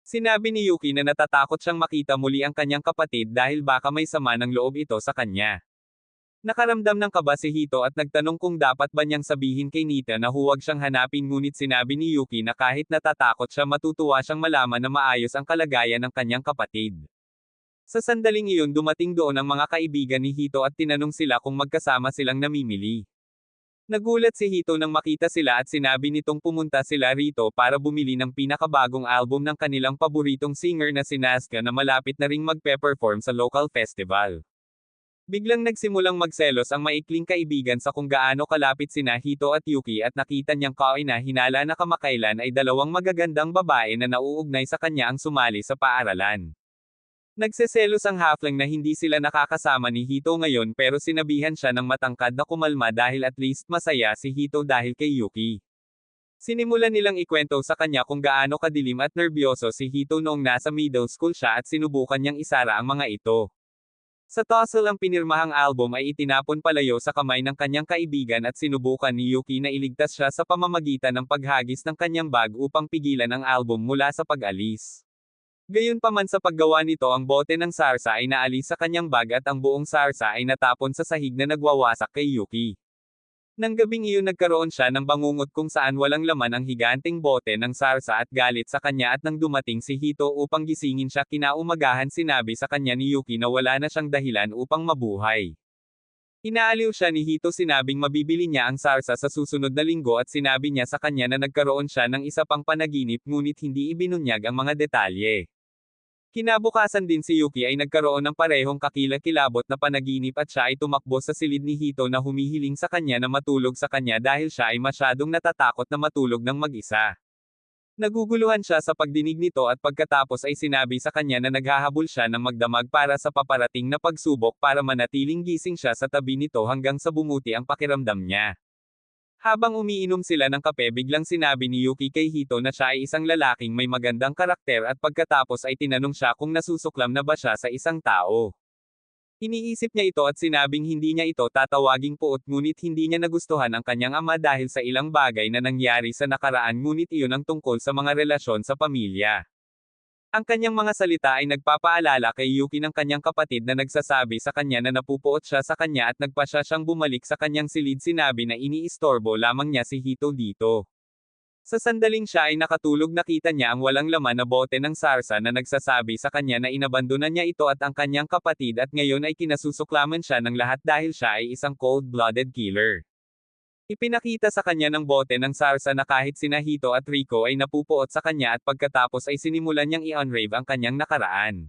Sinabi ni Yuki na natatakot siyang makita muli ang kanyang kapatid dahil baka may sama ng loob ito sa kanya. Nakaramdam ng kaba si Hito at nagtanong kung dapat ba niyang sabihin kay Nita na huwag siyang hanapin ngunit sinabi ni Yuki na kahit natatakot siya matutuwa siyang malaman na maayos ang kalagayan ng kanyang kapatid. Sa sandaling iyon dumating doon ang mga kaibigan ni Hito at tinanong sila kung magkasama silang namimili. Nagulat si Hito nang makita sila at sinabi nitong pumunta sila rito para bumili ng pinakabagong album ng kanilang paboritong singer na si Nazca na malapit na ring magpe-perform sa local festival. Biglang nagsimulang magselos ang maikling kaibigan sa kung gaano kalapit sina Hito at Yuki at nakita niyang kaina-hinala na kamakailan ay dalawang magagandang babae na nauugnay sa kanya ang sumali sa paaralan. Nagseselos ang halfling na hindi sila nakakasama ni Hito ngayon pero sinabihan siya ng matangkad na kumalma dahil at least masaya si Hito dahil kay Yuki. Sinimulan nilang ikwento sa kanya kung gaano kadilim at nerbyoso si Hito noong nasa middle school siya at sinubukan niyang isara ang mga ito. Sa tussle ang pinirmahang album ay itinapon palayo sa kamay ng kanyang kaibigan at sinubukan ni Yuki na iligtas siya sa pamamagitan ng paghagis ng kanyang bag upang pigilan ang album mula sa pag-alis. Gayunpaman sa paggawa nito ang bote ng sarsa ay naalis sa kanyang bag at ang buong sarsa ay natapon sa sahig na nagwawasak kay Yuki. Nang gabing iyon nagkaroon siya ng bangungot kung saan walang laman ang higanting bote ng sarsa at galit sa kanya at nang dumating si Hito upang gisingin siya kinaumagahan sinabi sa kanya ni Yuki na wala na siyang dahilan upang mabuhay. Inaaliw siya ni Hito sinabing mabibili niya ang sarsa sa susunod na linggo at sinabi niya sa kanya na nagkaroon siya ng isa pang panaginip ngunit hindi ibinunyag ang mga detalye. Kinabukasan din si Yuki ay nagkaroon ng parehong kakilakilabot na panaginip at siya ay tumakbo sa silid ni Hito na humihiling sa kanya na matulog sa kanya dahil siya ay masyadong natatakot na matulog ng mag-isa. Naguguluhan siya sa pagdinig nito at pagkatapos ay sinabi sa kanya na naghahabol siya ng magdamag para sa paparating na pagsubok para manatiling gising siya sa tabi nito hanggang sa bumuti ang pakiramdam niya. Habang umiinom sila ng kape biglang sinabi ni Yuki kay Hito na siya ay isang lalaking may magandang karakter at pagkatapos ay tinanong siya kung nasusuklam na ba siya sa isang tao. Iniisip niya ito at sinabing hindi niya ito tatawaging puot ngunit hindi niya nagustuhan ang kanyang ama dahil sa ilang bagay na nangyari sa nakaraan ngunit iyon ang tungkol sa mga relasyon sa pamilya. Ang kanyang mga salita ay nagpapaalala kay Yuki ng kanyang kapatid na nagsasabi sa kanya na napupuot siya sa kanya at nagpasya siyang bumalik sa kanyang silid sinabi na iniistorbo lamang niya si Hito dito. Sa sandaling siya ay nakatulog nakita niya ang walang laman na bote ng sarsa na nagsasabi sa kanya na inabandonan niya ito at ang kanyang kapatid at ngayon ay kinasusuklaman siya ng lahat dahil siya ay isang cold-blooded killer. Ipinakita sa kanya ng bote ng sarsa na kahit sina Hito at Rico ay napupuot sa kanya at pagkatapos ay sinimulan niyang i-unrave ang kanyang nakaraan.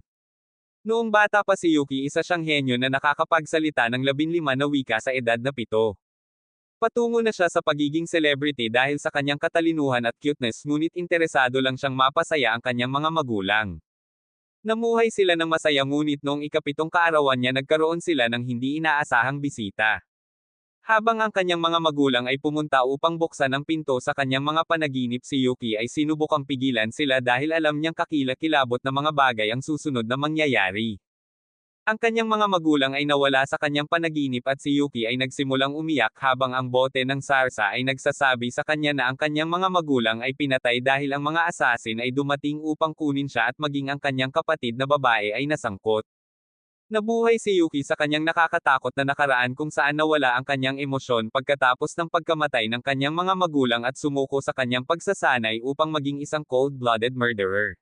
Noong bata pa si Yuki isa siyang henyo na nakakapagsalita ng 15 na wika sa edad na 7. Patungo na siya sa pagiging celebrity dahil sa kanyang katalinuhan at cuteness ngunit interesado lang siyang mapasaya ang kanyang mga magulang. Namuhay sila ng masaya ngunit noong ika-7 kaarawan niya nagkaroon sila ng hindi inaasahang bisita. Habang ang kanyang mga magulang ay pumunta upang buksan ang pinto sa kanyang mga panaginip si Yuki ay sinubukang pigilan sila dahil alam niyang kakilakilabot na mga bagay ang susunod na mangyayari. Ang kanyang mga magulang ay nawala sa kanyang panaginip at si Yuki ay nagsimulang umiyak habang ang bote ng sarsa ay nagsasabi sa kanya na ang kanyang mga magulang ay pinatay dahil ang mga assassin ay dumating upang kunin siya at maging ang kanyang kapatid na babae ay nasangkot. Nabuhay si Yuki sa kanyang nakakatakot na nakaraan kung saan nawala ang kanyang emosyon pagkatapos ng pagkamatay ng kanyang mga magulang at sumuko sa kanyang pagsasanay upang maging isang cold-blooded murderer.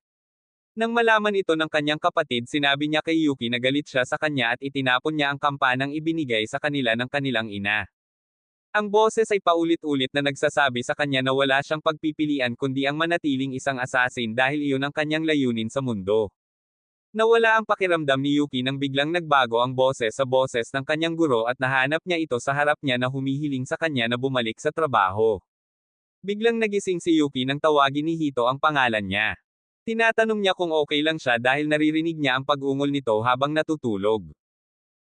Nang malaman ito ng kanyang kapatid sinabi niya kay Yuki na galit siya sa kanya at itinapon niya ang kampanang ibinigay sa kanila ng kanilang ina. Ang boses ay paulit-ulit na nagsasabi sa kanya na wala siyang pagpipilian kundi ang manatiling isang assassin dahil iyon ang kanyang layunin sa mundo. Nawala ang pakiramdam ni Yuki nang biglang nagbago ang boses sa boses ng kanyang guro at nahanap niya ito sa harap niya na humihiling sa kanya na bumalik sa trabaho. Biglang nagising si Yuki nang tawagin ni Hito ang pangalan niya. Tinatanong niya kung okay lang siya dahil naririnig niya ang pag-ungol nito habang natutulog.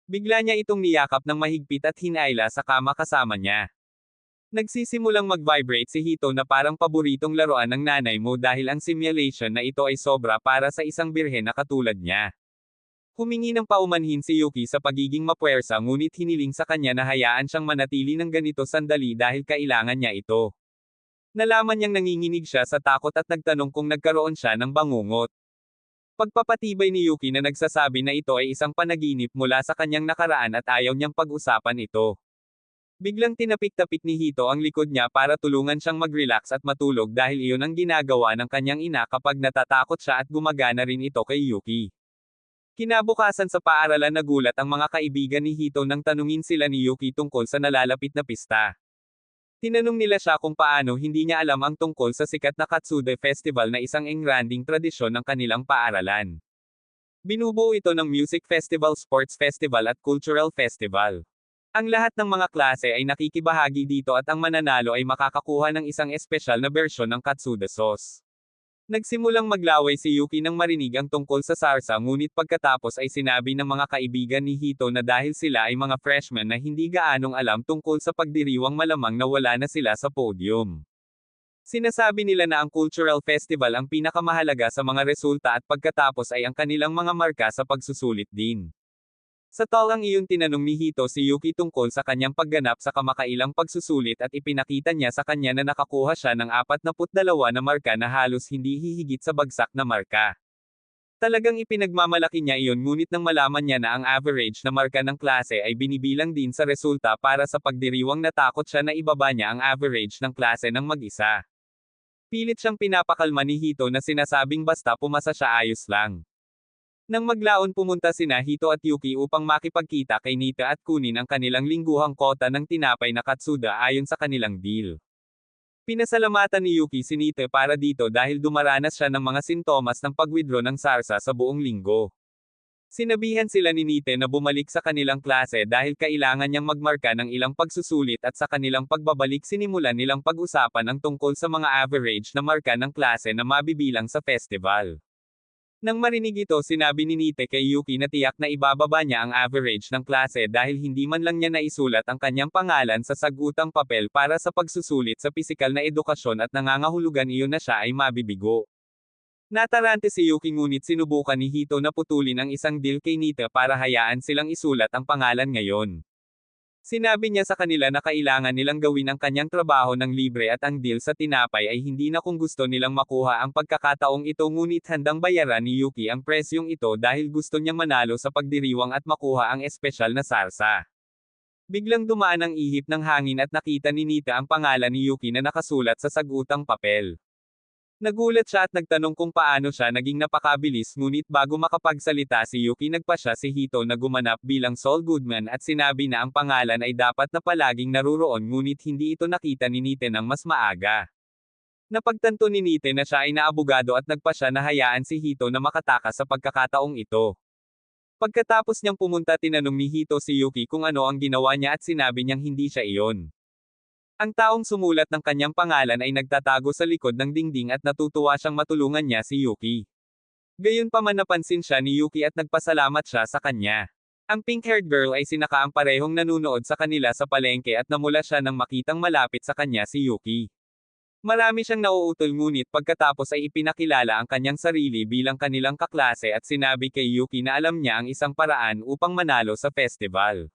Bigla niya itong niyakap ng mahigpit at hinayla sa kama kasama niya. Nagsisimulang mag-vibrate si Hito na parang paboritong laruan ng nanay mo dahil ang simulation na ito ay sobra para sa isang birhen na katulad niya. Humingi ng paumanhin si Yuki sa pagiging mapuwersa ngunit hiniling sa kanya na hayaan siyang manatili ng ganito sandali dahil kailangan niya ito. Nalaman niyang nanginginig siya sa takot at nagtanong kung nagkaroon siya ng bangungot. Pagpapatibay ni Yuki na nagsasabi na ito ay isang panaginip mula sa kanyang nakaraan at ayaw niyang pag-usapan ito. Biglang tinapik-tapik ni Hito ang likod niya para tulungan siyang mag-relax at matulog dahil iyon ang ginagawa ng kanyang ina kapag natatakot siya at gumagana rin ito kay Yuki. Kinabukasan sa paaralan nagulat ang mga kaibigan ni Hito nang tanungin sila ni Yuki tungkol sa nalalapit na pista. Tinanong nila siya kung paano hindi niya alam ang tungkol sa sikat na Katsude Festival na isang engranding tradisyon ng kanilang paaralan. Binubuo ito ng music festival, sports festival at cultural festival. Ang lahat ng mga klase ay nakikibahagi dito at ang mananalo ay makakakuha ng isang espesyal na bersyon ng Katsuda sauce. Nagsimulang maglaway si Yuki nang marinig ang tungkol sa sarsa, ngunit pagkatapos ay sinabi ng mga kaibigan ni Hito na dahil sila ay mga freshmen na hindi gaanong alam tungkol sa pagdiriwang, malamang na wala na sila sa podium. Sinasabi nila na ang cultural festival ang pinakamahalaga sa mga resulta at pagkatapos ay ang kanilang mga marka sa pagsusulit din. Sa talang iyon tinanong ni Hito si Yuki tungkol sa kanyang pagganap sa kamakailang pagsusulit at ipinakita niya sa kanya na nakakuha siya ng 42 na marka na halos hindi hihigit sa bagsak na marka. Talagang ipinagmamalaki niya iyon, ngunit nang malaman niya na ang average na marka ng klase ay binibilang din sa resulta para sa pagdiriwang, natakot siya na ibaba niya ang average ng klase ng mag-isa. Pilit siyang pinapakalma ni Hito na sinasabing basta pumasa siya ayos lang. Nang maglaon pumunta sina Hito at Yuki upang makipagkita kay Nita at kunin ang kanilang lingguhang kota ng tinapay na Katsuda ayon sa kanilang deal. Pinasalamatan ni Yuki si Nita para dito dahil dumaranas siya ng mga sintomas ng pag-withdraw ng sarsa sa buong linggo. Sinabihan sila ni Nite na bumalik sa kanilang klase dahil kailangan niyang magmarka ng ilang pagsusulit, at sa kanilang pagbabalik sinimulan nilang pag-usapan ang tungkol sa mga average na marka ng klase na mabibilang sa festival. Nang marinig ito, sinabi ni Nite kay Yuki na tiyak na ibababa niya ang average ng klase dahil hindi man lang niya naisulat ang kanyang pangalan sa sagutang papel para sa pagsusulit sa pisikal na edukasyon at nangangahulugan iyon na siya ay mabibigo. Natarante si Yuki, ngunit sinubukan ni Hito na putulin ang isang deal kay Nita para hayaan silang isulat ang pangalan ngayon. Sinabi niya sa kanila na kailangan nilang gawin ang kanyang trabaho ng libre at ang deal sa tinapay ay hindi na kung gusto nilang makuha ang pagkakataong ito, ngunit handang bayaran ni Yuki ang presyong ito dahil gusto niyang manalo sa pagdiriwang at makuha ang espesyal na sarsa. Biglang dumaan ang ihip ng hangin at nakita ni Nita ang pangalan ni Yuki na nakasulat sa sagutang papel. Nagulat siya at nagtanong kung paano siya naging napakabilis, ngunit bago makapagsalita si Yuki, nagpa siya si Hito na gumanap bilang Saul Goodman at sinabi na ang pangalan ay dapat na palaging naruroon, ngunit hindi ito nakita ni Nite ng mas maaga. Napagtanto ni Nite na siya ay naabogado at nagpa siya na hayaan si Hito na makatakas sa pagkakataong ito. Pagkatapos niyang pumunta, tinanong ni Hito si Yuki kung ano ang ginawa niya at sinabi niyang hindi siya iyon. Ang taong sumulat ng kanyang pangalan ay nagtatago sa likod ng dingding at natutuwa siyang matulungan niya si Yuki. Gayunpaman napansin siya ni Yuki at nagpasalamat siya sa kanya. Ang pink-haired girl ay sinaka ang parehong nanunood sa kanila sa palengke at namula siya nang makitang malapit sa kanya si Yuki. Marami siyang nauutol, ngunit pagkatapos ay ipinakilala ang kanyang sarili bilang kanilang kaklase at sinabi kay Yuki na alam niya ang isang paraan upang manalo sa festival.